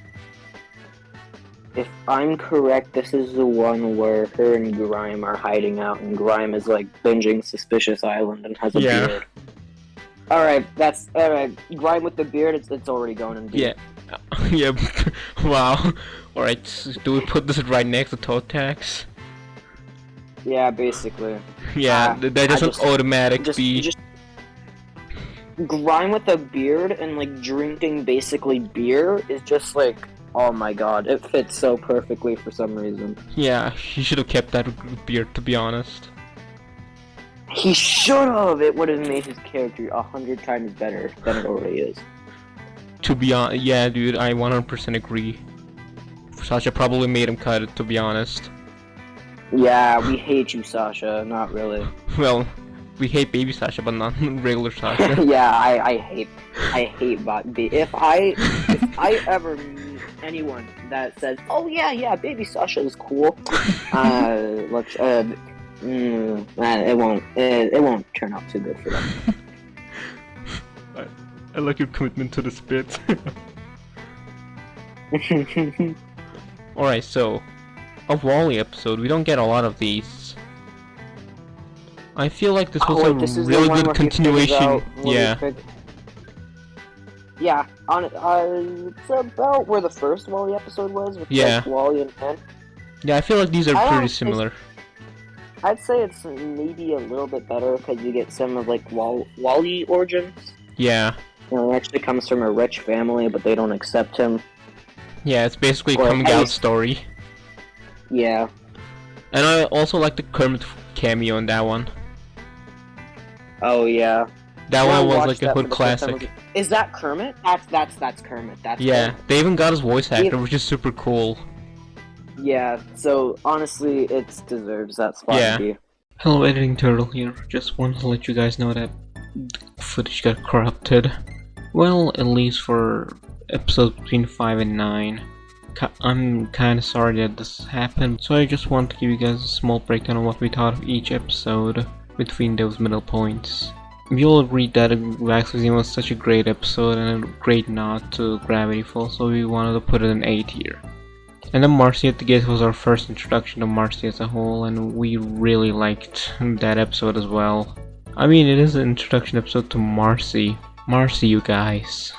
If I'm correct, this is the one where her and Grime are hiding out, and Grime is like binging Suspicious Island and has a beard. Alright, Grime with the beard, it's already going in deep. Yeah. Yeah, wow. Alright, do we put this right next to Toad Tax? Yeah, basically. Yeah, that doesn't automatic be. Just Grime with a beard and like drinking basically beer is just like, oh my god, it fits so perfectly for some reason. Yeah, he should have kept that beard, to be honest. He should have! It would have made his character 100 times better than it already is. To be honest, yeah, dude, I 100% agree. Sasha probably made him cut it, to be honest. Yeah, we hate you, Sasha. Not really. Well, we hate baby Sasha, but not regular Sasha. Yeah, I hate if I ever meet anyone that says, "Oh yeah, baby Sasha is cool," let's it won't turn out too good for them. I like your commitment to the spit. Alright, so a Wall-E episode, we don't get a lot of these. I feel like this was a really good continuation. Yeah, it's about where the first Wall-E episode was with like, Wall-E and Ken. Yeah, I feel like these are pretty similar. I'd say it's maybe a little bit better because you get some of like Wall-E origins. Yeah. You know, he actually comes from a rich family, but they don't accept him. Yeah, it's basically a coming out story. Yeah. And I also like the Kermit cameo in that one. Oh yeah. That one was like a hood classic. Is that Kermit? That's Kermit. That's Kermit. They even got his voice actor, which is super cool. Yeah, so honestly, it deserves that spot to be. Hello, Editing Turtle here. Just wanted to let you guys know that the footage got corrupted. Well, at least for episodes between 5 and 9. I'm kinda sorry that this happened, so I just want to give you guys a small breakdown of what we thought of each episode between those middle points. You'll agree that Wax Museum was such a great episode and a great nod to Gravity Falls, so we wanted to put it in A tier. And then Marcy at the Gate was our first introduction to Marcy as a whole, and we really liked that episode as well. I mean, it is an introduction episode to Marcy. Marcy, you guys.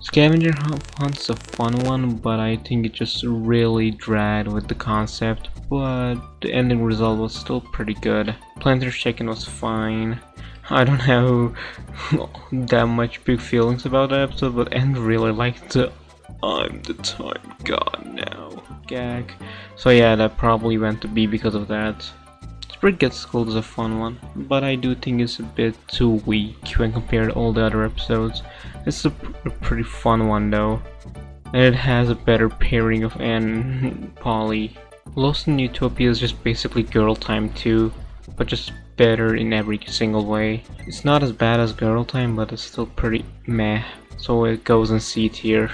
Scavenger Hunt's a fun one, but I think it just really dragged with the concept, but the ending result was still pretty good. Planter's Chicken was fine. I don't have that much big feelings about that episode, but End really liked the "I'm the time god now" gag. So yeah, that probably went to B because of that. Spring Gets Schooled is a fun one, but I do think it's a bit too weak when compared to all the other episodes. It's a pretty fun one though, and it has a better pairing of Anne and Polly. Lost in Utopia is just basically girl time too, but just better in every single way. It's not as bad as Girl Time, but it's still pretty meh, so it goes in C tier.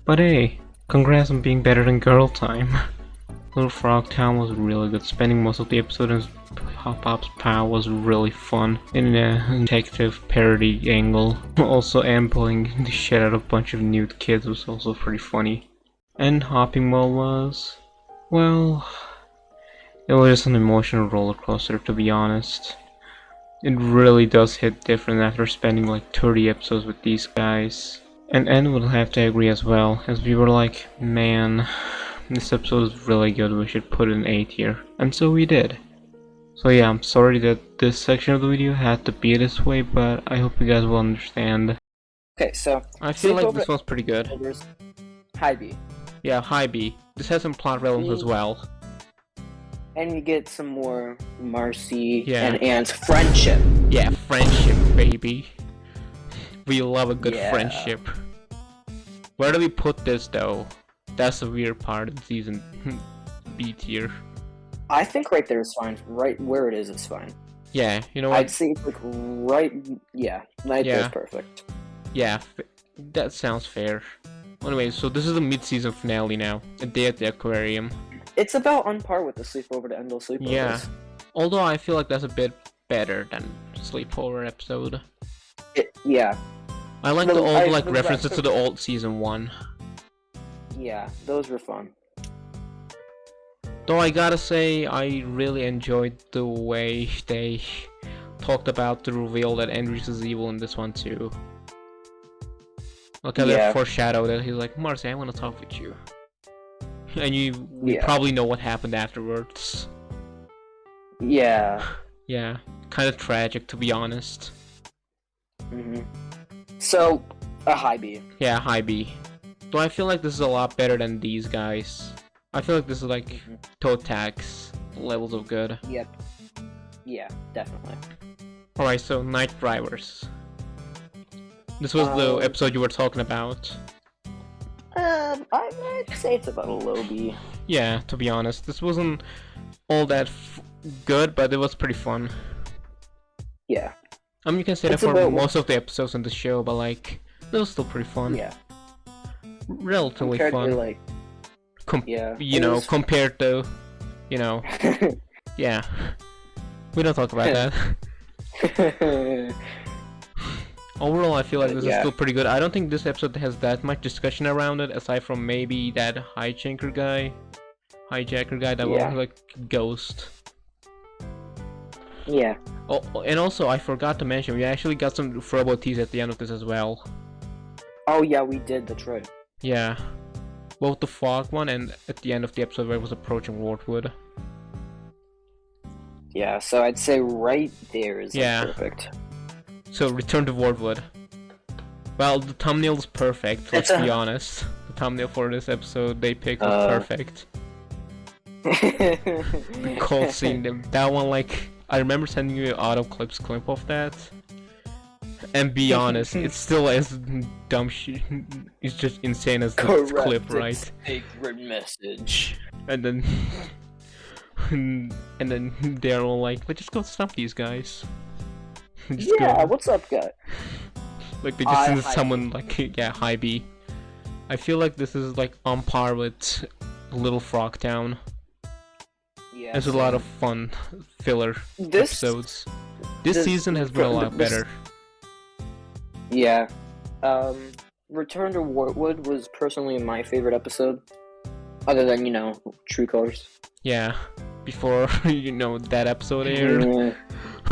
But hey, congrats on being better than Girl Time. Little Frog Town was really good. Spending most of the episode in Pop's pal was really fun in a detective parody angle. Also, ambling the shit out of a bunch of nude kids was also pretty funny. And Hopping Mall was, well, it was just an emotional roller coaster, to be honest. It really does hit different after spending like 30 episodes with these guys. And N would have to agree as well, as we were like, man, this episode is really good, we should put it in A tier. And so we did. So yeah, I'm sorry that this section of the video had to be this way, but I hope you guys will understand. Okay, so I feel like this one's pretty good. High B. Yeah, high B. This has some plot relevance as well. And you get some more Marcy Yeah. and Anne's friendship. Yeah, friendship, baby. We love a good Yeah. friendship. Where do we put this though? That's the weird part of season B tier. I think right there is fine. Right where it is fine. Yeah, you know what? I'd say like right, yeah, right there is perfect. Yeah, that sounds fair. Anyway, so this is the mid-season finale now. A Day at the Aquarium. It's about on par with the Sleepover to Endless Sleepovers. Yeah. Although I feel like that's a bit better than Sleepover episode. Yeah. I like the old like references to the old season 1. Yeah, those were fun. Though I gotta say, I really enjoyed the way they talked about the reveal that Andres is evil in this one too. Look at that foreshadow that he's like, Marcy, I want to talk with you. And you probably know what happened afterwards. Yeah. Yeah, kind of tragic to be honest. So, a high B. Yeah, high B. Though I feel like this is a lot better than these guys. I feel like this is like toe tax levels of good. Yep. Yeah, definitely. Alright, so Night Drivers. This was the episode you were talking about. I'd say it's about a low B. Yeah, to be honest. This wasn't all that good, but it was pretty fun. Yeah. I mean, you can say that for most of the episodes in the show, but like, it was still pretty fun. Yeah. Relatively compared fun. To, like, you know, compared to, you know, yeah. We don't talk about that. Overall, I feel like this is still pretty good. I don't think this episode has that much discussion around it, aside from maybe that hijacker guy that was like Ghost. Yeah. Oh, and also I forgot to mention, we actually got some Frobo teas at the end of this as well. Oh yeah, we did. That's right. Yeah, both the fog one and at the end of the episode where it was approaching Wardwood. Yeah, so I'd say right there is perfect. So Return to Wardwood. Well, the thumbnail is perfect. Let's be honest. The thumbnail for this episode they picked was perfect. The cold scene, that one, like, I remember sending you an auto clip of that. And be honest, it's still as dumb shit. It's just insane as the clip, right? Sacred message. And then, they're all like, "Let's just go stump these guys." What's up, guy? Like they just send someone like, high B. I feel like this is like on par with Little Frog Town. Yeah, there's a lot of fun filler episodes. This season has been a lot better. Yeah. Return to Wardwood was personally my favorite episode. Other than, True Colors. Yeah. Before, that episode aired.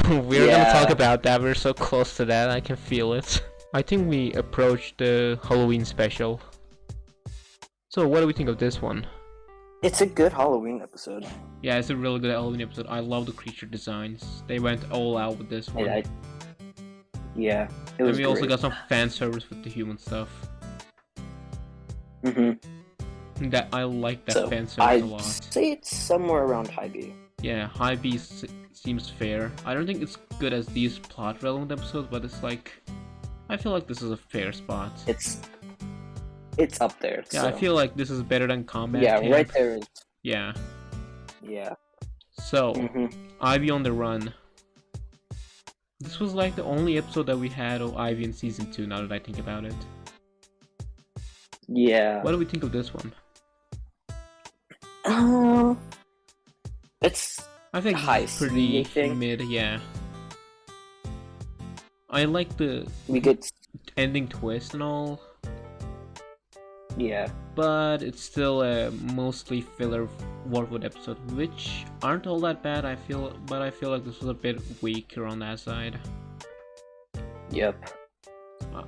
We're gonna talk about that, we're so close to that, I can feel it. I think we approached the Halloween special. So what do we think of this one? It's a good Halloween episode. Yeah, it's a really good Halloween episode. I love the creature designs. They went all out with this one. Yeah, it And was we great. also got some fan service with the human stuff. That I like that fan service a lot. I'd say it's somewhere arond high B. Yeah, high B seems fair. I don't think it's good as these plot relevant episodes, but it's like I feel like this is a fair spot. It's up there. Yeah, so. I feel like this is better than Combat Yeah, Camp. right there is. Yeah. Yeah. So, Ivy on the Run. This was like the only episode that we had of Ivy in season 2. Now that I think about it. Yeah. What do we think of this one? I think it's pretty mid, yeah. I like the ending twist and all. Yeah. But it's still a mostly filler Warwood episode, which aren't all that bad, but I feel like this was a bit weaker on that side. Yep.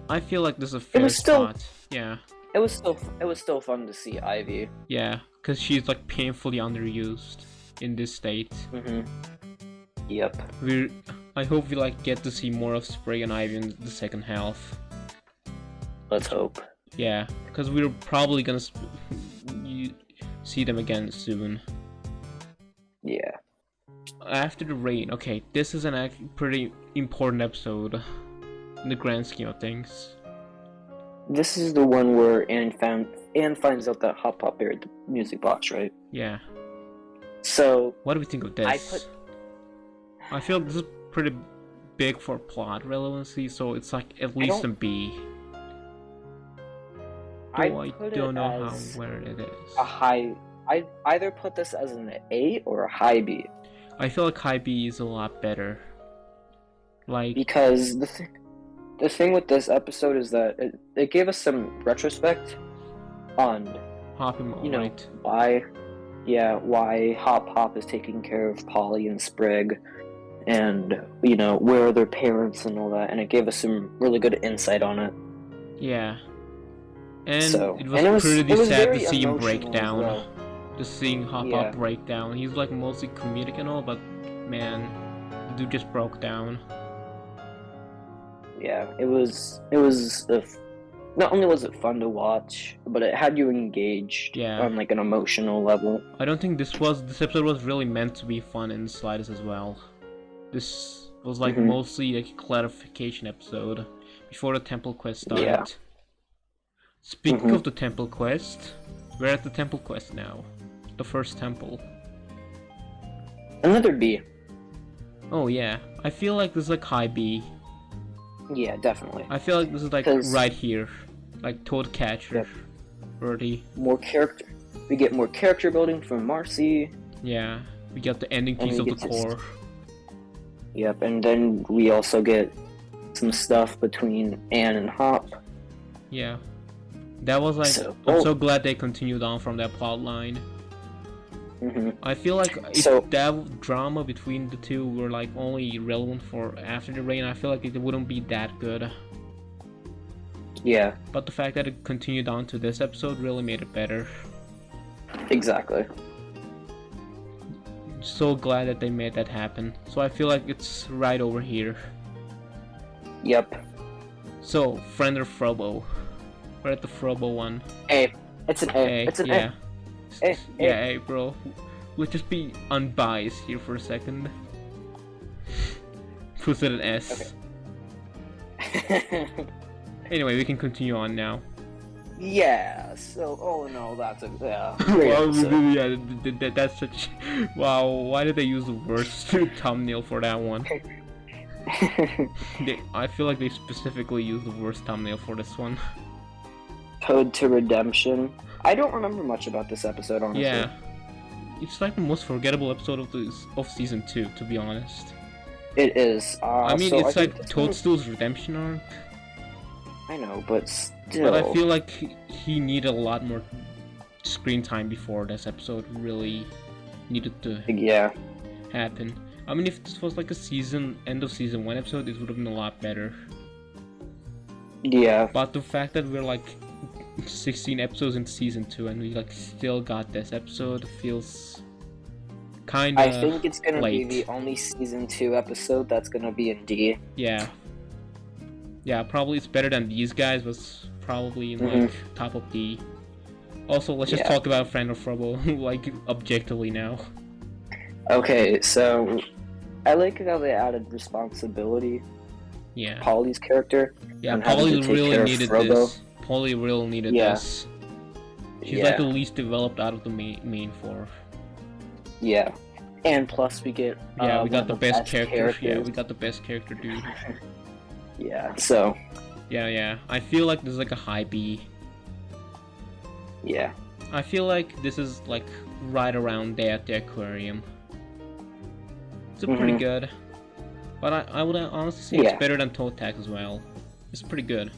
I feel like this is a fair spot. Yeah. It was still fun to see Ivy. Yeah, because she's like painfully underused in this state. Yep. I hope we like get to see more of Sprig and Ivy in the second half. Let's hope. Yeah, because we're probably gonna see them again soon. Yeah. After the rain, okay, this is an pretty important episode in the grand scheme of things. This is the one where Anne finds out that Hop Pop buried the music box, right? Yeah. So what do we think of this? I feel this is pretty big for plot relevancy, so it's like at least a B. I don't know where it is. A high. I'd either put this as an A or a high B. I feel like high B is a lot better. Like because the thing with this episode is that it gave us some retrospect on right? why Hop Hop is taking care of Polly and Sprig, and where are their parents and all that, and it gave us some really good insight on it. Yeah. And it was pretty sad to see him break down. Well. Just seeing Hop Hop break down. He's like mostly comedic and all, but man, the dude just broke down. Yeah, it was not only was it fun to watch, but it had you engaged on like an emotional level. I don't think this episode was really meant to be fun in the slightest as well. This was like mostly like a clarification episode before the temple quest started. Yeah. Speaking of the temple quest, we're at the temple quest now. The first temple. Another B. Oh yeah, I feel like this is like high B. Yeah, definitely. I feel like this is like right here, like Toad Catcher, Birdie. More character. We get more character building from Marcy. Yeah, we get the ending piece of the core. Yep, and then we also get some stuff between Anne and Hop. Yeah, that was like I'm so glad they continued on from that plot line. I feel like if that drama between the two were like only relevant for after the rain, I feel like it wouldn't be that good. Yeah. But the fact that it continued on to this episode really made it better. Exactly. So glad that they made that happen. So I feel like it's right over here. Yep. So, friend or Frobo? We're at the Frobo one. A. It's an A. It's an A. Yeah, hey bro. Let's just be unbiased here for a second. Who's it an S? Okay. Anyway, we can continue on now. Yeah, so all in all, that's a well, that's such. Wow, why did they use the worst thumbnail for that one? I feel like they specifically used the worst thumbnail for this one. Code to Redemption. I don't remember much about this episode, honestly. Yeah, it's like the most forgettable episode of season 2, to be honest. It is. I mean, it's like Toadstool's redemption arc. I know, but still. But I feel like he needed a lot more screen time before this episode really needed to happen. I mean, if this was like a end of season 1 episode, it would have been a lot better. Yeah. But the fact that we're like 16 episodes in season 2 and we like still got this episode feels kind of I think it's gonna be the only season 2 episode that's gonna be in D. Yeah. Yeah, probably it's better than these guys, but probably in like top of D. Also, let's just talk about Friend of Trouble, like objectively now. Okay, so I like how they added responsibility. Yeah. Polly's character. Yeah, Polly really needed this. Polly really needed this. She's like the least developed out of the main four. Yeah. And plus we get we got the best character. Yeah, we got the best character, dude. Yeah, so yeah. I feel like this is like a high B. Yeah. I feel like this is like right around there at the aquarium. It's pretty good. But I would honestly say it's better than Toe Tag as well. It's pretty good.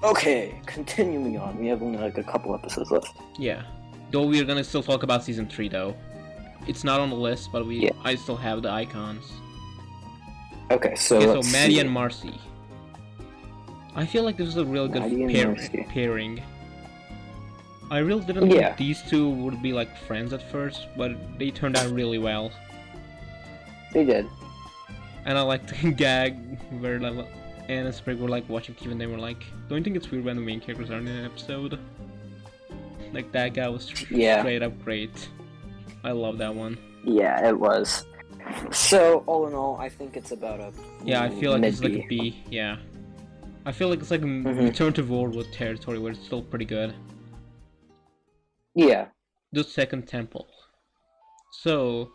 Okay, continuing on. We have only like a couple episodes left. Yeah. Though we are gonna still talk about season 3 though. It's not on the list, but I still have the icons. Okay, so Maddie and Marcy. I feel like this is a real good pairing. I really didn't think these two would be like friends at first, but they turned out really well. They did. And I like the gag where like Anne and Sprig were like watching TV and they were like, don't you think it's weird when the main characters are in an episode? Like that guy was straight up great. I love that one. Yeah, it was. So all in all, I think it's about a I feel like it's like a B. Yeah, I feel like it's like a return to Warwood territory where it's still pretty good. Yeah. The second temple. So,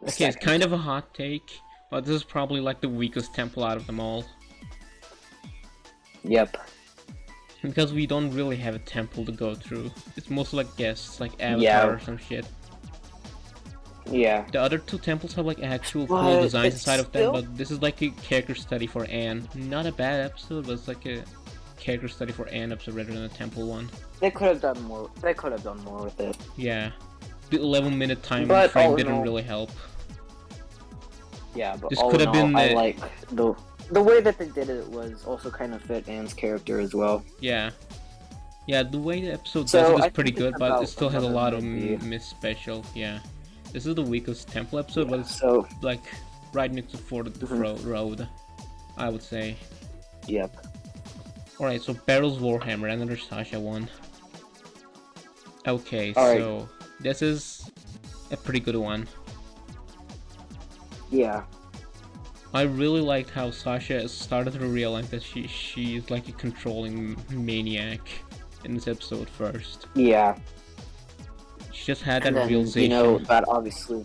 okay, it's kind of a hot take, but this is probably like the weakest temple out of them all. Yep. Because we don't really have a temple to go through. It's mostly like guests, like Avatar or some shit. Yeah. The other two temples have like actual cool designs inside of them, but this is like a character study for Anne. Not a bad episode, but it's like a character study for Anne episode rather than a temple one. They could have done more. They could have done more with it. Yeah. The 11-minute time frame didn't really help. Yeah, but this could have been. I like the way that they did it was also kind of fit Anne's character as well. Yeah. Yeah, the way the episode does it is pretty good, but it still has a lot of miss special. Yeah. This is the weakest temple episode, but it's like right next to Ford the Road, I would say. Yep. Alright, so Barrel's Warhammer, another Sasha one. Okay, so this is a pretty good one. Yeah. I really liked how Sasha started to realize that she's like a controlling maniac in this episode first. Yeah. She just had that realization. You know, that obviously...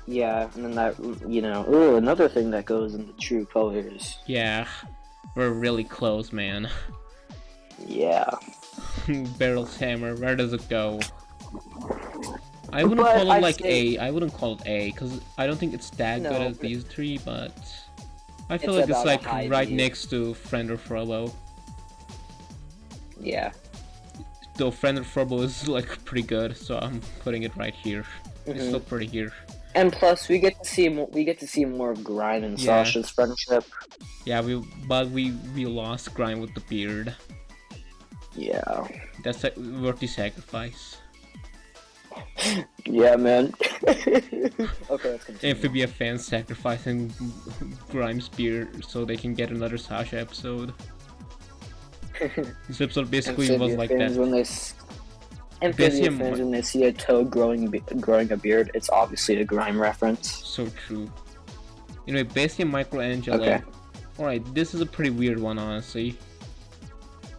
Yeah, and then that, you know... Ooh, another thing that goes into true colors. Yeah. We're really close, man. Yeah. Barrel's hammer, where does it go? I wouldn't call it like A. I wouldn't call it A, because I don't think it's that good as these three, but... I feel like it's like right next to Friend or Frollo. Yeah. Though Friend or Frollo is like pretty good, so I'm putting it right here. It's still pretty here. And plus, we get to see more of Grime and Sasha's friendship. Yeah, we lost Grime with the beard. Yeah. That's a worthy sacrifice. Yeah, man. Okay, let's continue. Amphibia fans sacrificing Grime's beard so they can get another Sasha episode. This episode basically was like that. Amphibia fans, when they see a toad growing a beard, it's obviously a Grime reference. So true. Anyway, Bessie and Michelangelo. Okay. Alright, this is a pretty weird one, honestly.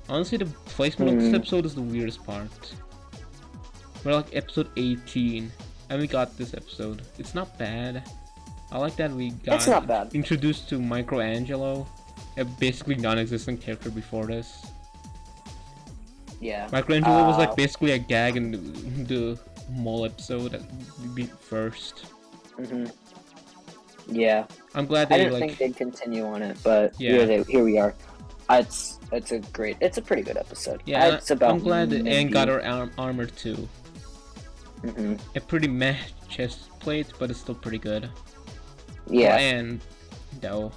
Honestly, the placement of this episode is the weirdest part. We're like episode 18, and we got this episode. It's not bad. I like that we got introduced to Michelangelo, a basically non-existent character before this. Yeah. Michelangelo was like basically a gag in the mall episode first. Yeah. I'm glad they I didn't think they'd continue on it, but here we are. It's a pretty good episode. Yeah, I'm glad that Anne got her armor too. A pretty meh chest plate, but it's still pretty good. Yeah. And though,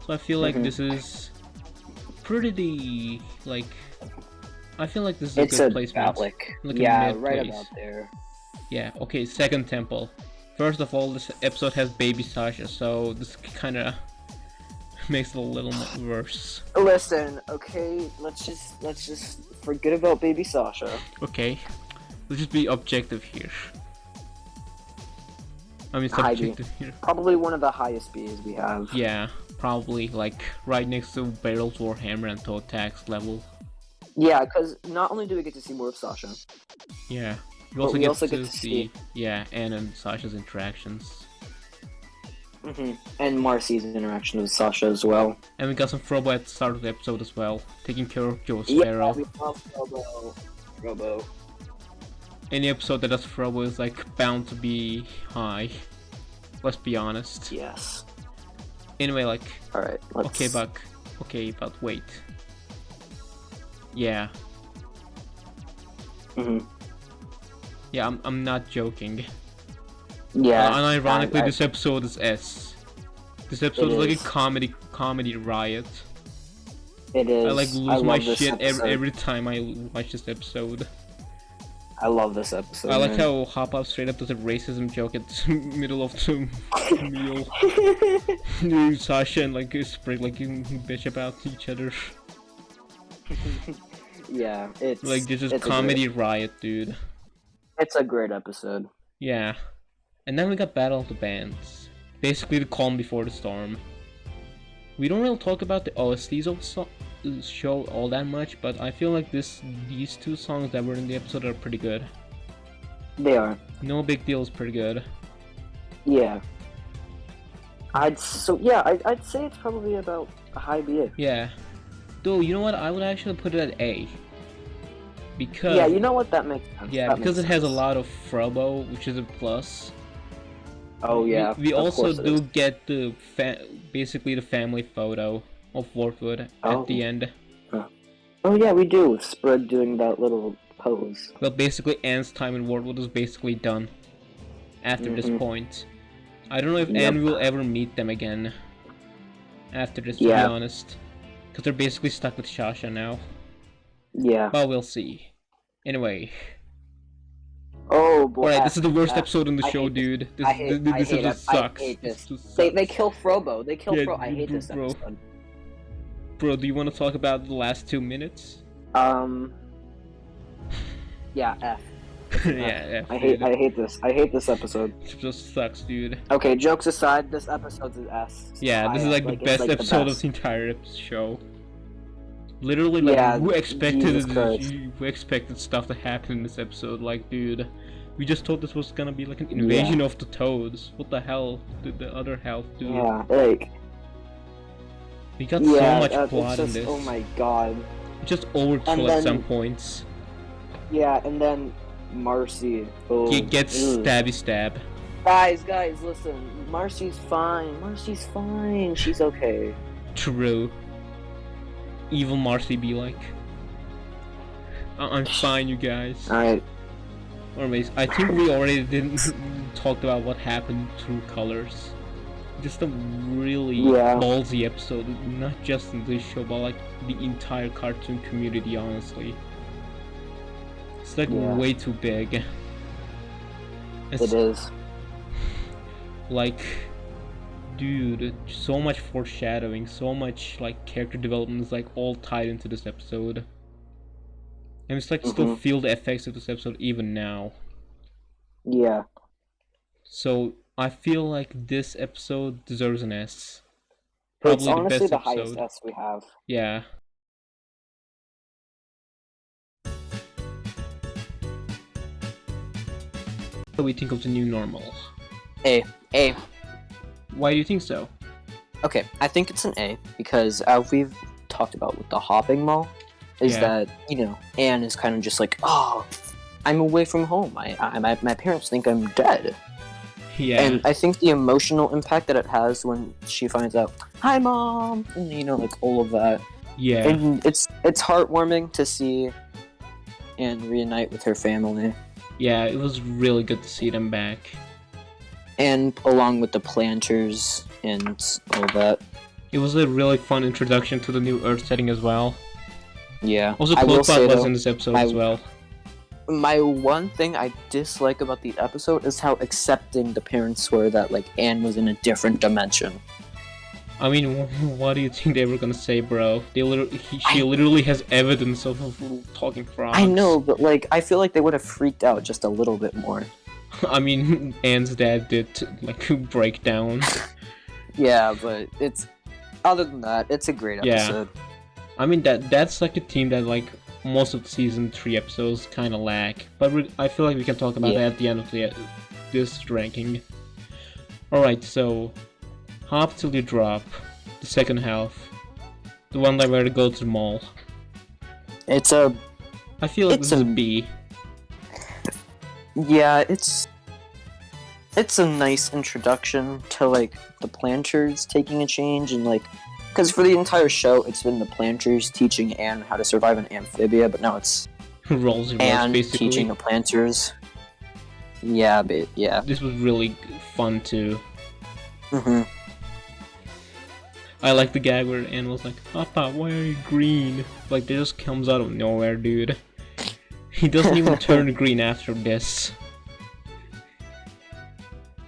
so I feel like this is pretty like. I feel like this is a good placement. Yeah, right about there. Yeah. Okay. Second temple. First of all, this episode has Baby Sasha, so this kind of makes it a little worse. Listen, okay, let's just forget about baby Sasha. Okay, let's just be objective here. I mean, High B. subjective here. Probably one of the highest B's we have. Yeah, probably like right next to Barrel's Warhammer and Toe Tax level. Yeah, because not only do we get to see more of Sasha. Yeah, we also get to see yeah, Anne and Sasha's interactions. And Marcy's interaction with Sasha as well. And we got some Frobo at the start of the episode as well, taking care of Joe Sparrow. Yeah, we love Frobo. Any episode that does Frobo is like bound to be high. Let's be honest. Yes. Anyway, like. Alright, let's... Okay, but wait. Yeah. Yeah, I'm not joking. Yeah. Unironically, this episode is S. This episode is like a comedy riot. It is. I like lose my shit every time I watch this episode. I love this episode. I like how Hop Up straight up does a racism joke at the middle of the meal. Sasha and like Sprig like bitch about each other. Yeah, it's like this is comedy riot, dude. It's a great episode. Yeah. And then we got Battle of the Bands. Basically the calm before the storm. We don't really talk about the OSTs of show all that much, but I feel like these two songs that were in the episode are pretty good. They are. No Big Deal is pretty good. Yeah. I'd say it's probably about a high B. Yeah. Though, you know what? I would actually put it at A. Because... Yeah, you know what? That makes sense. Yeah, because it has a lot of Frobo, which is a plus. Oh yeah. We also do get the basically the family photo of Wartwood at the end. Oh yeah, we do. Spread doing that little pose. Well, basically Anne's time in Wartwood is basically done after this point. I don't know if Anne will ever meet them again after this, to be honest. Because they're basically stuck with Sasha now. Yeah. But we'll see. Anyway. Oh boy. Alright, this is the worst episode in the show, dude. This episode sucks. I hate this. They kill Frobo. They kill Frobo. I hate this episode. Bro, do you want to talk about the last 2 minutes? Yeah, F. Yeah, F. I hate this. I hate this episode. It just sucks, dude. Okay, jokes aside, this episode's an S. Yeah, this is like the best episode of the entire show. Literally, like, who expected stuff to happen in this episode? Like, dude, we just thought this was gonna be like an invasion of the Toads. What the hell did the other half do? Yeah, like... We got so much plot in this. Oh my god. Just overkill at some points. Yeah, and then Marcy. Gets stab. Guys, listen. Marcy's fine. She's okay. True. Evil Marcy be like, I'm fine, you guys. Alright. Anyways, I think we already didn't talk about what happened through Colors. Just a really ballsy episode, not just in this show, but like the entire cartoon community, honestly. It's like way too big. It is. Like, dude, so much foreshadowing, so much like character development is like all tied into this episode. And it's like still feel the effects of this episode even now. Yeah. So I feel like this episode deserves an S. Probably it's honestly the best highest S we have. Yeah. What do we think of the new normal? A. Why do you think so? Okay, I think it's an A because we've talked about with the hopping mall is that, you know, Anne is kind of just like, oh, I'm away from home. My parents think I'm dead. Yeah. And I think the emotional impact that it has when she finds out, hi mom, and you know, like all of that. Yeah. And it's heartwarming to see Anne reunite with her family. Yeah, it was really good to see them back. And along with the planters and all that. It was a really fun introduction to the new Earth setting as well. Yeah. Also, Cloakbot was in this episode as well. My one thing I dislike about the episode is how accepting the parents were that like Anne was in a different dimension. I mean, what do you think they were gonna say, bro? She literally has evidence of talking frogs. I know, but like, I feel like they would have freaked out just a little bit more. I mean, Anne's dad did like break down. Yeah, but it's other than that, it's a great episode. Yeah. I mean that's like a theme that like most of the season 3 episodes kind of lack, but I feel like we can talk about that at the end of this ranking. All right, so Hop Till You Drop, the second half, the one that where they go to the mall. It's a. I feel like this is a B. Yeah, it's a nice introduction to like the planters taking a change and like, because for the entire show it's been the planters teaching Anne how to survive an amphibia, but now it's Rolls Anne basically teaching the planters. Yeah, but yeah. This was really fun too. Mhm. I like the gag where Anne was like, "Papa, why are you green?" Like, it just comes out of nowhere, dude. He doesn't even turn green after this.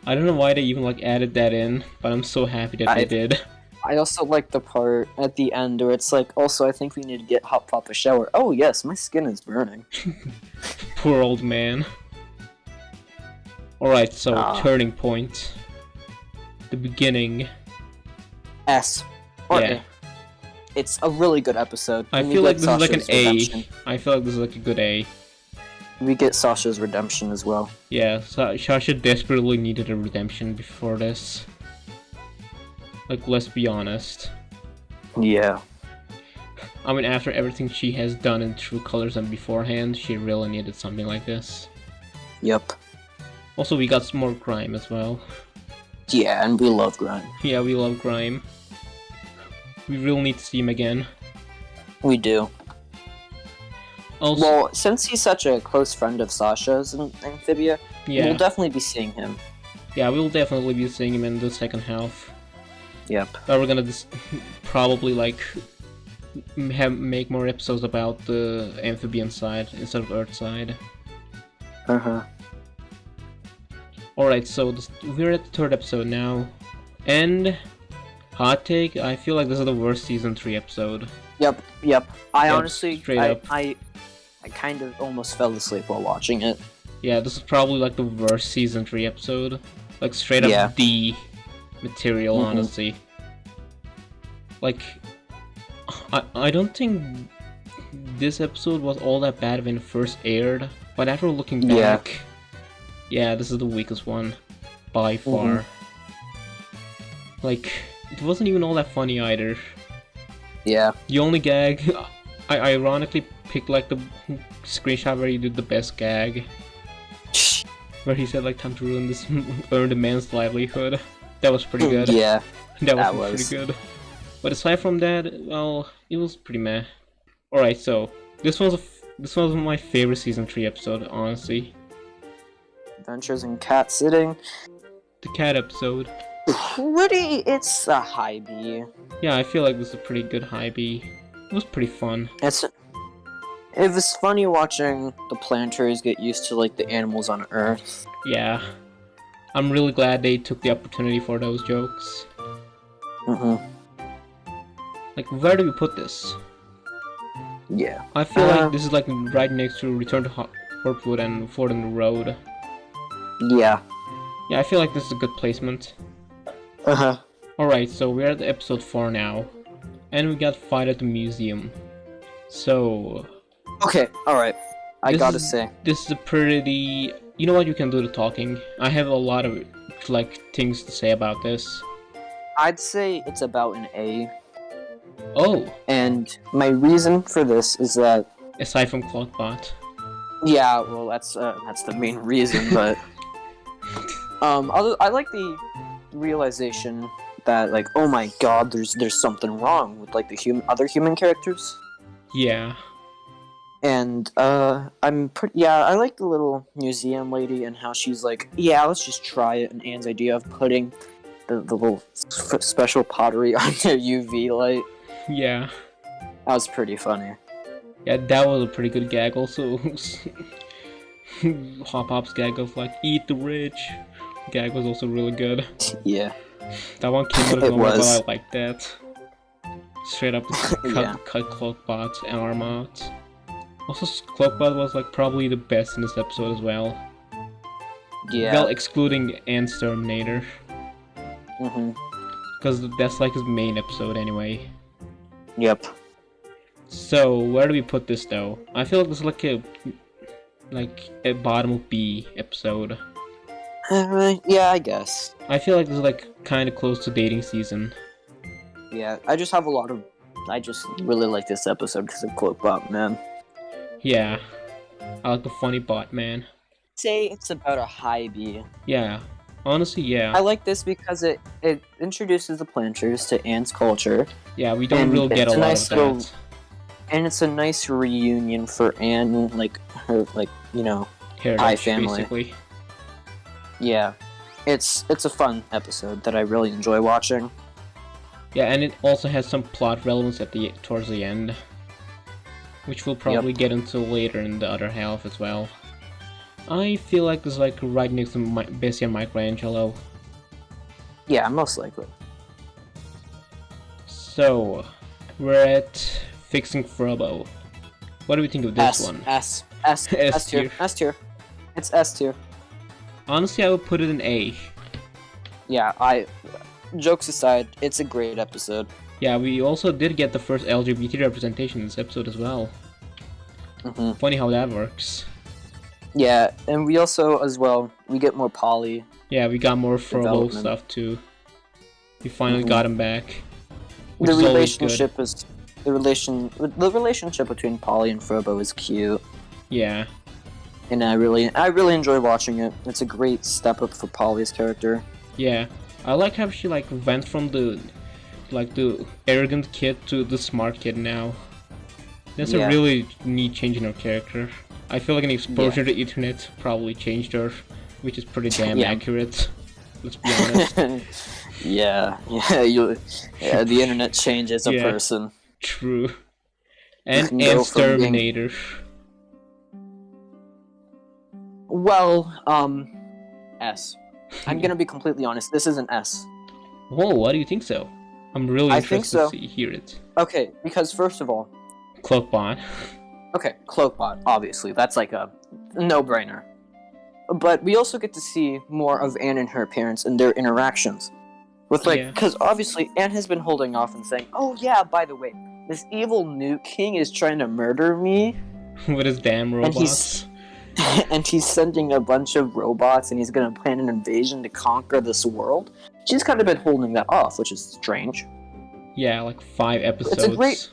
I don't know why they even like added that in, but I'm so happy that they did. I also like the part at the end where it's like, also I think we need to get Hop Pop a shower. Oh yes, my skin is burning. Poor old man. Alright, so turning point. The beginning. S. Yeah. It's a really good episode. I feel like this is like an A. I feel like this is like a good A. We get Sasha's redemption as well. Yeah, Sasha desperately needed a redemption before this. Like, let's be honest. Yeah. I mean, after everything she has done in True Colors and beforehand, she really needed something like this. Yep. Also, we got some more Grime as well. Yeah, and we love Grime. Yeah, we love Grime. We really need to see him again. We do. Also, well, since he's such a close friend of Sasha's in Amphibia, we'll definitely be seeing him. Yeah, we'll definitely be seeing him in the second half. Yep. But we're gonna probably like make more episodes about the amphibian side instead of Earth side. Alright, so we're at the third episode now, and hot take, I feel like this is the worst season 3 episode. Yep. I honestly, I kind of almost fell asleep while watching it. Yeah, this is probably like the worst season 3 episode. Like straight up D material, honestly. Like, I don't think this episode was all that bad when it first aired, but after looking back, yeah, this is the weakest one by far. Like, it wasn't even all that funny either. Yeah. The only gag, I ironically picked like the screenshot where he did the best gag. Where he said like, time to ruin this, earn the man's livelihood. That was pretty good. Yeah. That was pretty good. But aside from that, well, it was pretty meh. Alright, so, this was my favorite season 3 episode, honestly. Adventures in Cat Sitting. The cat episode. It's a high B. Yeah, I feel like this is a pretty good high B. It was pretty fun. It was funny watching the planters get used to like the animals on Earth. Yeah. I'm really glad they took the opportunity for those jokes. Like, where do we put this? Yeah. I feel like this is like right next to Return to Heartwood and Ford in the Road. Yeah. Yeah, I feel like this is a good placement. Alright, so we're at episode 4 now. And we got Fight at the Museum. So... Okay, alright. I gotta say. This is a pretty... You know what, you can do the talking. I have a lot of, like, things to say about this. I'd say it's about an A. Oh! And my reason for this is that... Aside from Clockbot. Yeah, well, that's the main reason, but... I like the realization that, like, oh my god, there's something wrong with, like, the other human characters. Yeah. And, I like the little museum lady and how she's like, yeah, let's just try it, and Anne's idea of putting the little special pottery on their UV light. Yeah. That was pretty funny. Yeah, that was a pretty good gag also. Hop Hop's gag of, like, eat the rich. Gag was also really good. Yeah. That one came out of It nowhere, but was. I like that. Straight up Yeah. cut Cloakbot's arm out. Also, Cloakbot was like probably the best in this episode as well. Yeah. Well, excluding Ant's Terminator. Mm-hmm. Because that's like his main episode anyway. Yep. So, where do we put this though? I feel like this is like a bottom of B episode. Yeah, I guess. I feel like this is like kind of close to dating season. Yeah, I just have a lot of. I just really like this episode because of Cloakbot, man. Yeah. I like the funny bot, man. Say it's about a high B. Yeah. Honestly, yeah. I like this because it introduces the planters to Anne's culture. Yeah, we don't and really get it's a a lot nice of little- that. And it's a nice reunion for Anne, like her, Heritage, Hi, family. basically. yeah. It's a fun episode that I really enjoy watching. Yeah, and it also has some plot relevance towards the end, which we'll probably get into later in the other half as well. I feel like this is like right next to Bessie and Michelangelo. Yeah, most likely. So, we're at Fixing Frobo. What do we think of this one? S S tier. tier. S tier. It's S tier. Honestly, I would put it in A. Yeah, jokes aside, it's a great episode. Yeah, we also did get the first LGBT representation in this episode as well. Mm-hmm. Funny how that works. Yeah, and we also, as well, we get more Polly. Yeah, we got more Frobo Development. stuff too. We finally Mhm. got him back. Which The is always good. relationship relationship between Polly and Frobo is cute, Yeah. and I really enjoy watching it. It's a great step up for Polly's character. Yeah, I like how she like went from the arrogant kid to the smart kid now. That's Yeah. a really neat change in her character. I feel like an exposure to internet probably changed her, which is pretty damn Yeah. accurate. Let's be honest. yeah, the internet changes a Yeah. person. True. can And go from being- Exterminator. Well, S. I'm gonna be completely honest. This is an S. Whoa, why do you think so? I'm really I think interested so. to hear it. Okay, because first of all, Cloakbot. okay, Cloakbot, obviously, that's like a no-brainer. But we also get to see more of Anne and her parents and their interactions. With Yeah. because obviously Anne has been holding off and saying, "Oh yeah, by the way, this evil Newt King is trying to murder me," With his damn And robots. and he's sending a bunch of robots and he's gonna plan an invasion to conquer this world. She's kind of been holding that off, which is strange. Yeah, like 5 episodes.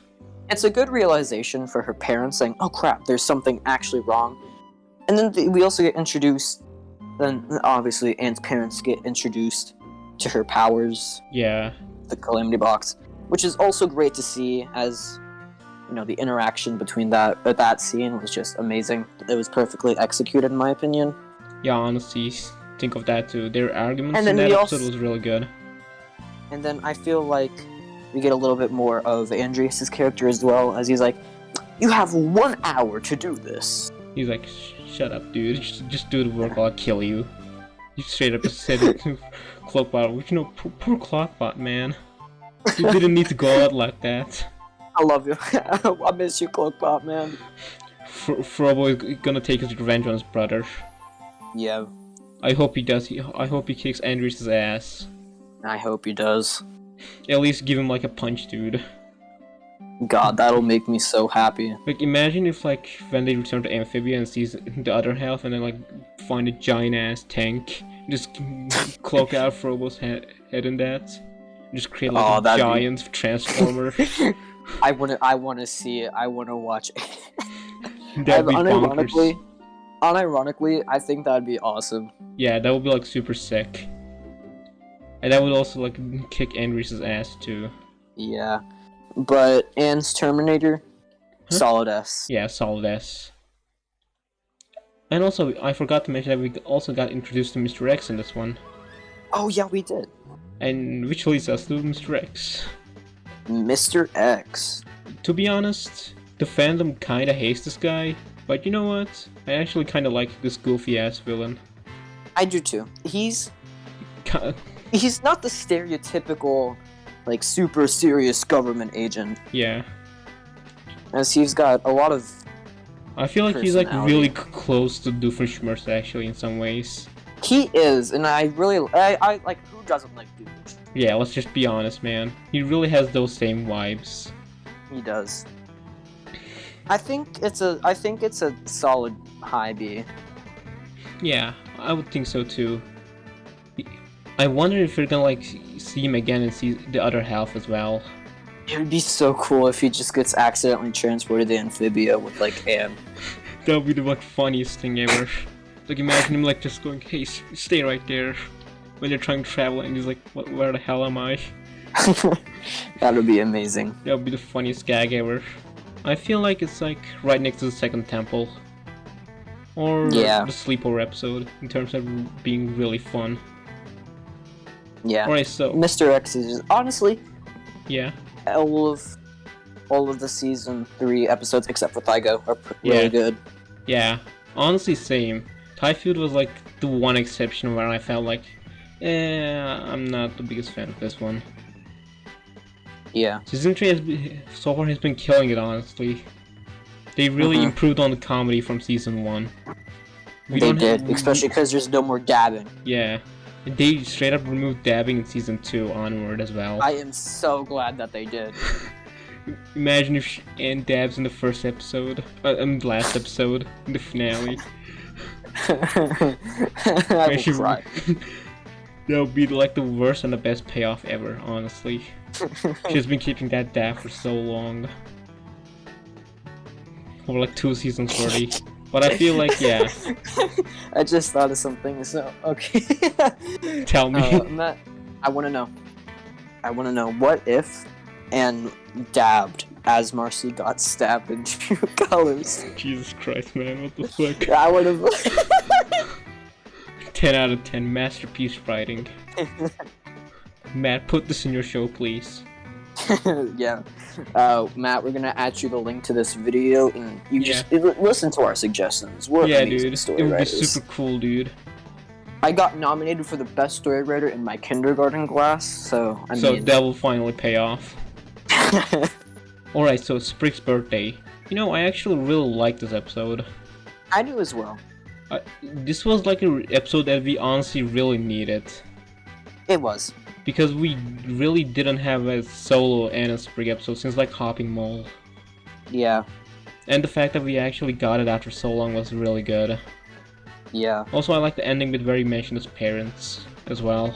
It's a good realization for her parents saying, "Oh crap, there's something actually wrong." And then we also get introduced, then obviously Anne's parents get introduced to her powers, Yeah. the Calamity Box, which is also great to see as, the interaction between that scene was just amazing. It was perfectly executed in my opinion. Yeah, honestly, think of that too. Their arguments And in then that we episode also- was really good. And then I feel like we get a little bit more of Andreas' character as well, as he's like, "You have 1 hour to do this." He's like, shut up, dude. Just do the work or I'll kill you. You straight up just said it to Cloakbot, which, poor Cloakbot, man. You didn't need to go out like that. I love you. I miss you, Cloakbot, man. Frobo is gonna take his revenge on his brother. Yeah, I hope he does. I hope he kicks Andrews' ass. I hope he does. At least give him like a punch, dude. God, that'll make me so happy. Like, imagine if, like, when they return to Amphibia and sees the other half and then, like, find a giant-ass tank, just cloak out Frobo's head in that, just create, like, a giant transformer. I wanna see it. I wanna watch it. That'd be bonkers. Unironically, I think that'd be awesome. Yeah, that would be, like, super sick. And that would also, like, kick Andrews' ass, too. Yeah. But Anne's Terminator, Huh? solid S. Yeah, solid S. And also, I forgot to mention that we also got introduced to Mr. X in this one. Oh yeah, we did. And which leads us to Mr. X. Mr. X. To be honest, the fandom kinda hates this guy, but you know what? I actually kinda like this goofy-ass villain. I do too. He's he's not the stereotypical, like, super serious government agent, Yeah. as he's got a lot of I feel like he's like personality. really close to Doofenshmirtz actually in some ways. He is, and I like, who doesn't like Doofenshmirtz? Yeah, let's just be honest, man. He really has those same vibes. He does. I think it's a solid high B. Yeah, I would think so too. I wonder if we're gonna like see him again and see the other half as well. It would be so cool if he just gets accidentally transported to Amphibia with like Am. That would be the like funniest thing ever. Like imagine him like just going, "Hey, stay right there," when they're trying to travel, and he's like, "What? Where the hell am I?" That would be amazing. That would be the funniest gag ever. I feel like it's like right next to the second temple, or Yeah. the sleepover episode in terms of being really fun. Yeah. Alright, so Mr. X is honestly yeah, all of the season 3 episodes except for Thygo are really Yeah. good. yeah. Honestly, same. Typhoid was like the one exception where I felt like, I'm not the biggest fan of this one. Yeah. Season 3 so far has been killing it, honestly. They really improved on the comedy from season 1. They did, especially because there's no more dabbing. Yeah. They straight up removed dabbing in season 2 onward as well. I am so glad that they did. Imagine if Anne dabs in the first episode, in the last episode, in the finale. I will cry. That would be like the worst and the best payoff ever, honestly. She's been keeping that dab for so long. For like 2 seasons already. But I feel like, yeah. I just thought of something, so okay. Tell me. Matt, I want to know, what if Anne dabbed as Marcy got stabbed in True Colors? Jesus Christ, man, what the fuck? I would have. 10 out of 10, masterpiece writing. Matt, put this in your show, please. Yeah. Matt, we're gonna add you the link to this video, and you just Yeah. listen to our suggestions. We're Yeah, amazing dude, story it would be writers. super cool, dude. I got nominated for the best story writer in my kindergarten class, so I So mean, that will finally pay off. Alright, so Sprig's birthday. You know, I actually really like this episode. I do as well. This was like an episode that we honestly really needed. It was. Because we really didn't have a solo and a Sprig episode since like Hopping Mole. Yeah. And the fact that we actually got it after so long was really good. Yeah. Also, I like the ending with where he mentioned his parents as well.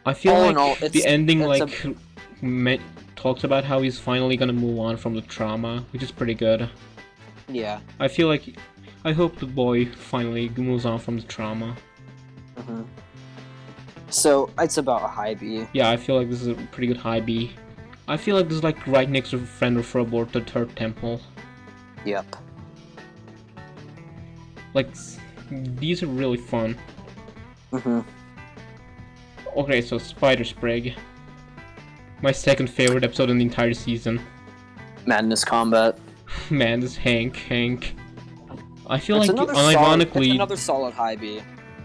I feel All in like all, the ending it's like talks about how he's finally gonna move on from the trauma, which is pretty good. Yeah. I feel like I hope the boy finally moves on from the trauma. So it's about a high B. Yeah, I feel like this is a pretty good high B. I feel like this is like right next to Friend Refer Aboard the Third Temple. Yep. Like, these are really fun. Okay, so Spider Sprig. My second favorite episode in the entire season. Madness Combat. Man, this Hank. I feel It's like, another unironically... another solid high B.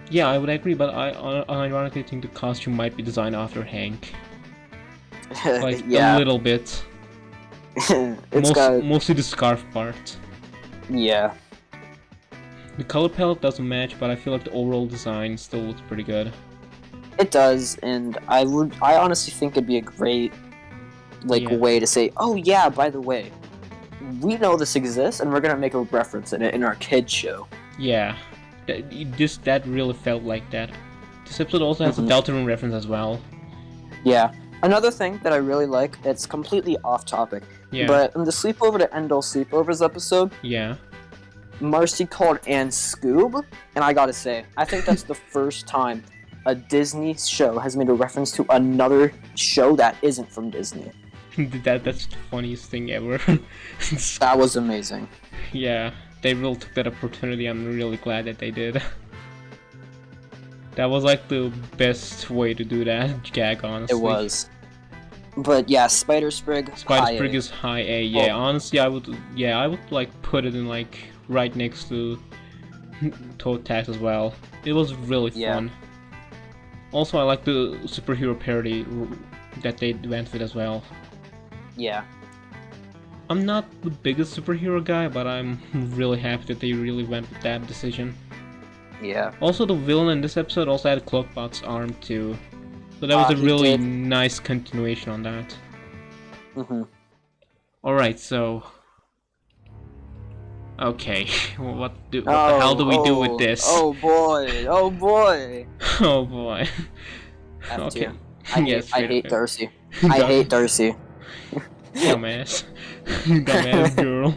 Yeah, I would agree, but I unironically think the costume might be designed after Hank. Like, Yeah. a little bit. It's got Mostly the scarf part. yeah. The color palette doesn't match, but I feel like the overall design still looks pretty good. It does, and I honestly think it'd be a great way to say, oh yeah, by the way, we know this exists, and we're gonna make a reference in it in our kids show. Yeah, that really felt like that. This episode also has a Deltarune reference as well. Yeah. Another thing that I really like, it's completely off topic, Yeah. but in the Sleepover to End All Sleepovers episode, Yeah. Marcy called Anne Scoob, and I gotta say, I think that's the first time a Disney show has made a reference to another show that isn't from Disney. That's the funniest thing ever. That was amazing. Yeah, they really took that opportunity. I'm really glad that they did. That was like the best way to do that gag, honestly. It was. But yeah, Spider Sprig. Spider Sprig is high A. Yeah, Oh. honestly, I would like put it in like right next to Toad Tax as well. It was really Yeah. fun. Also, I like the superhero parody that they went with as well. Yeah. I'm not the biggest superhero guy, but I'm really happy that they really went with that decision. Yeah. Also, the villain in this episode also had Cloakbot's arm too. So that was a He really did. nice continuation on that. Mm-hmm. Alright, so... Okay, what the hell do we do with this? Oh boy! Oh boy! Oh boy. F Okay. I Yes, hate Darcy. Dumb- I hate Darcy. Dumbass. Dumbass girl.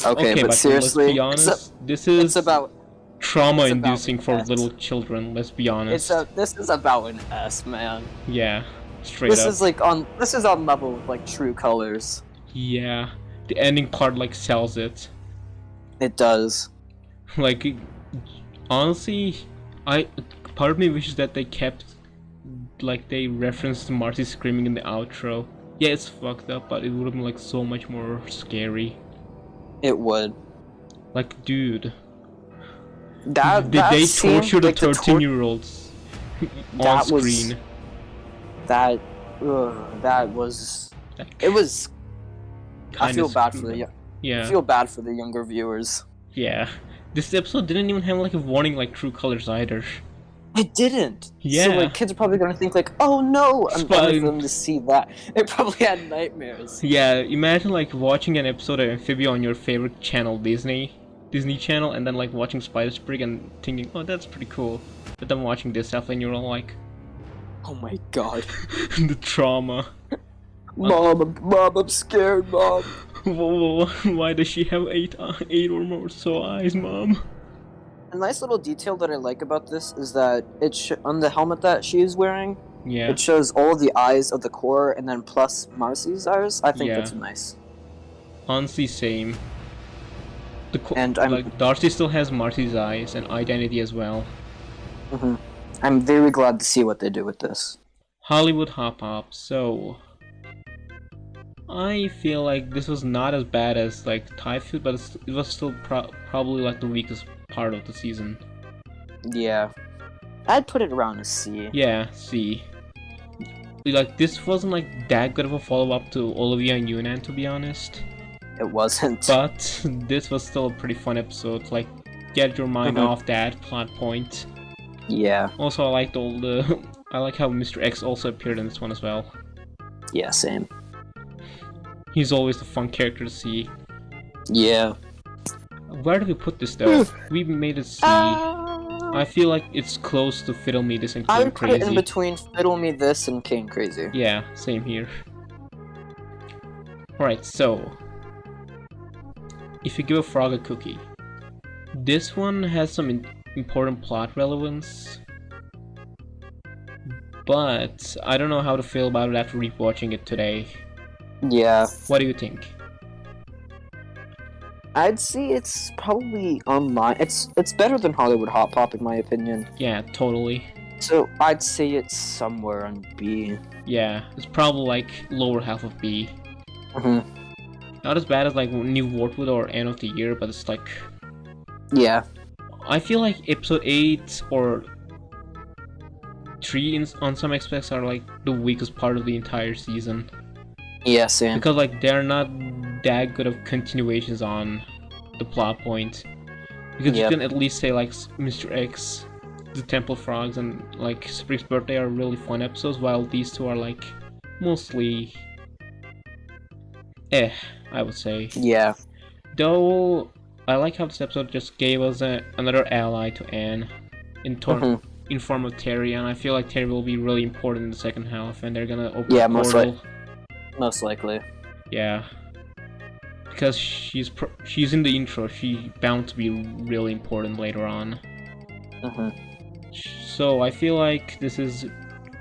Okay, but but seriously, let's be honest, this is about trauma-inducing an for S. little children, let's be honest. This is about an S, man. Yeah, straight This up. this is on level with like True Colors. Yeah, the ending part like sells it. It does. Like, honestly, part of me wishes that they kept, like, they referenced Marcy screaming in the outro. Yeah, it's fucked up, but it would have been like so much more scary. It would. Like, dude, That they scene, torture the like, 13-year-olds on that was- screen. That was. It was. I feel bad for the Yeah. I feel bad for the younger viewers. Yeah. This episode didn't even have like a warning like True Colors either. It didn't. Yeah. So like kids are probably gonna think like, oh no, I'm Spy- for them to see that. It probably had nightmares. Yeah, imagine like watching an episode of Amphibia on your favorite channel, Disney Channel, and then like watching Spider Sprig and thinking, oh, that's pretty cool. But then watching this stuff and you're all like, Oh my god. the trauma. Mom, I'm scared, Mom. Why does she have eight or more so eyes, Mom? A nice little detail that I like about this is that on the helmet that she is wearing, Yeah. it shows all the eyes of the core and then plus Marcy's eyes. I think Yeah. that's nice. Honestly, same. And like Darcy still has Marcy's eyes and identity as well. I'm very glad to see what they do with this. Hollywood Hop Hop. So I feel like this was not as bad as like Typhoon, but it was still probably like the weakest part of the season. Yeah. I'd put it around a C. Yeah, C. Like this wasn't like that good of a follow-up to Olivia and Yunnan, to be honest. It wasn't. But this was still a pretty fun episode. Like, get your mind off that plot point. Yeah. Also, I liked all the. I like how Mr. X also appeared in this one as well. Yeah, same. He's always the fun character to see. Yeah. Where do we put this though? We made it C. I feel like it's close to Fiddle Me This and I King would put Crazy. it in between Fiddle Me This and King Crazy. Yeah, same here. Alright, so if you give a frog a cookie, this one has some important plot relevance, but I don't know how to feel about it after rewatching it today. Yeah. What do you think? I'd say it's probably online. It's better than Hollywood Hop Hop in my opinion. Yeah, totally. So I'd say it's somewhere on B. Yeah, it's probably like lower half of B. Not as bad as like New Worldwood or End of the Year, but it's like... Yeah. I feel like episode 8 or 3 on some aspects are like the weakest part of the entire season. Yeah, same. Because like they're not that good of continuations on the plot point. Because you can at least say like Mr. X, the Temple Frogs, and like Sprig's Birthday are really fun episodes, while these two are like mostly I would say. Yeah. Though I like how this episode just gave us another ally to Anne in form of Terry, and I feel like Terry will be really important in the second half, and they're gonna open a portal. Most likely. Yeah. Because she's in the intro, she's bound to be really important later on. So I feel like this is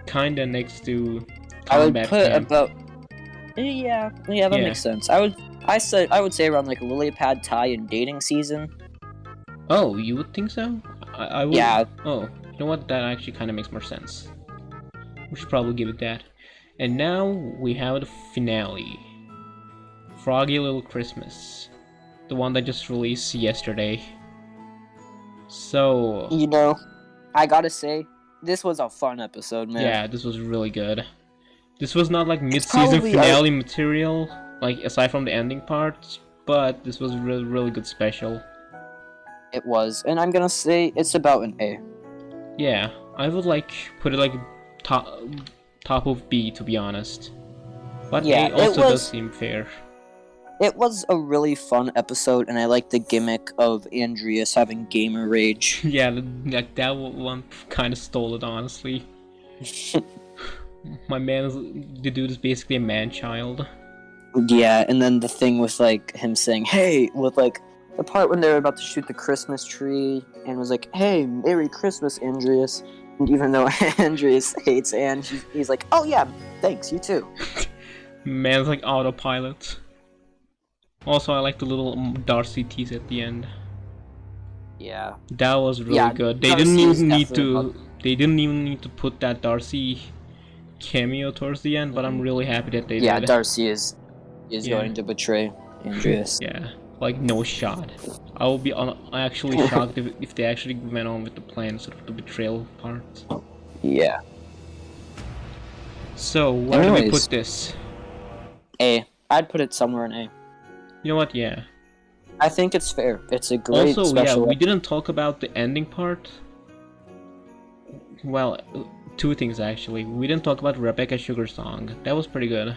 kinda next to Combat I would put Camp. about. Yeah, that makes sense. I would say around like Lily Pad Tie and dating season. Oh, you would think so? I would. Yeah. Oh, you know what? That actually kind of makes more sense. We should probably give it that. And now we have the finale. Froggy Little Christmas. The one that just released yesterday. So... You know, I gotta say, this was a fun episode, man. Yeah, this was really good. This was not like mid-season probably finale material, like aside from the ending parts, but this was really, really good special. It was, and I'm gonna say it's about an A. Yeah, I would like put it like top of B, to be honest. But Yeah, A also it does was- seem fair. It was a really fun episode, and I like the gimmick of Andreas having gamer rage. Yeah, like that one kind of stole it, honestly. My man is the dude is basically a man-child. Yeah, and then the thing with like him saying "Hey," with like the part when they were about to shoot the Christmas tree, and was like, "Hey, Merry Christmas, Andreas." And even though Andreas hates Anne, he's like, "Oh yeah, thanks, you too." Man's like autopilot. Also, I like the little Darcy tease at the end. Yeah. That was really Yeah, good. They Darcy didn't is even need definitely to. They didn't even need to put that Darcy cameo towards the end, but I'm really happy that they Yeah, did. Darcy is Yeah. going to betray Andreas. Yeah, like no shot. I will be actually shocked if they actually went on with the plan instead of the betrayal part. Yeah. So where do we Anyways. put this? A. I'd put it somewhere in A. You know what? Yeah. I think it's fair. It's a great Also, yeah, special. we didn't talk about the ending part. Well, two things actually. We didn't talk about Rebecca Sugar's song. That was pretty good.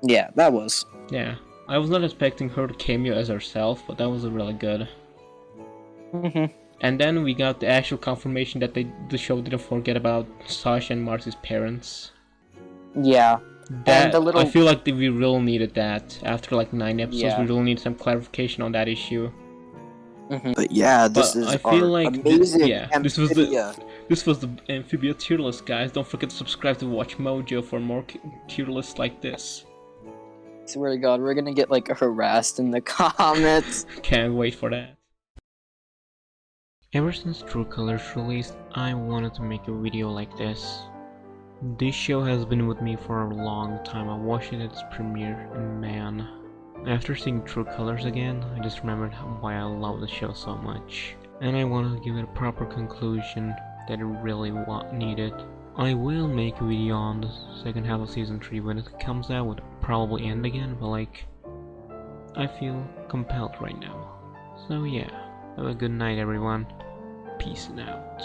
Yeah, that was. Yeah. I was not expecting her to cameo as herself, but that was really good. And then we got the actual confirmation that the show didn't forget about Sasha and Marcy's parents. Yeah. That, And the little- I feel like we really needed that. After like 9 episodes, Yeah. we really need some clarification on that issue. But yeah, this But is I feel our like amazing this was the Amphibia. this was the Amphibia tier list, guys. Don't forget to subscribe to Watch Mojo for more tier lists like this. Swear to God, we're gonna get like harassed in the comments. Can't wait for that. Ever since True Colors released, I wanted to make a video like this. This show has been with me for a long time. I watched it at its premiere, and man, after seeing True Colors again, I just remembered why I love the show so much. And I wanted to give it a proper conclusion that it really needed. I will make a video on the second half of season 3 when it comes out. Would probably end again, but like, I feel compelled right now. So yeah, have a good night everyone. Peace out.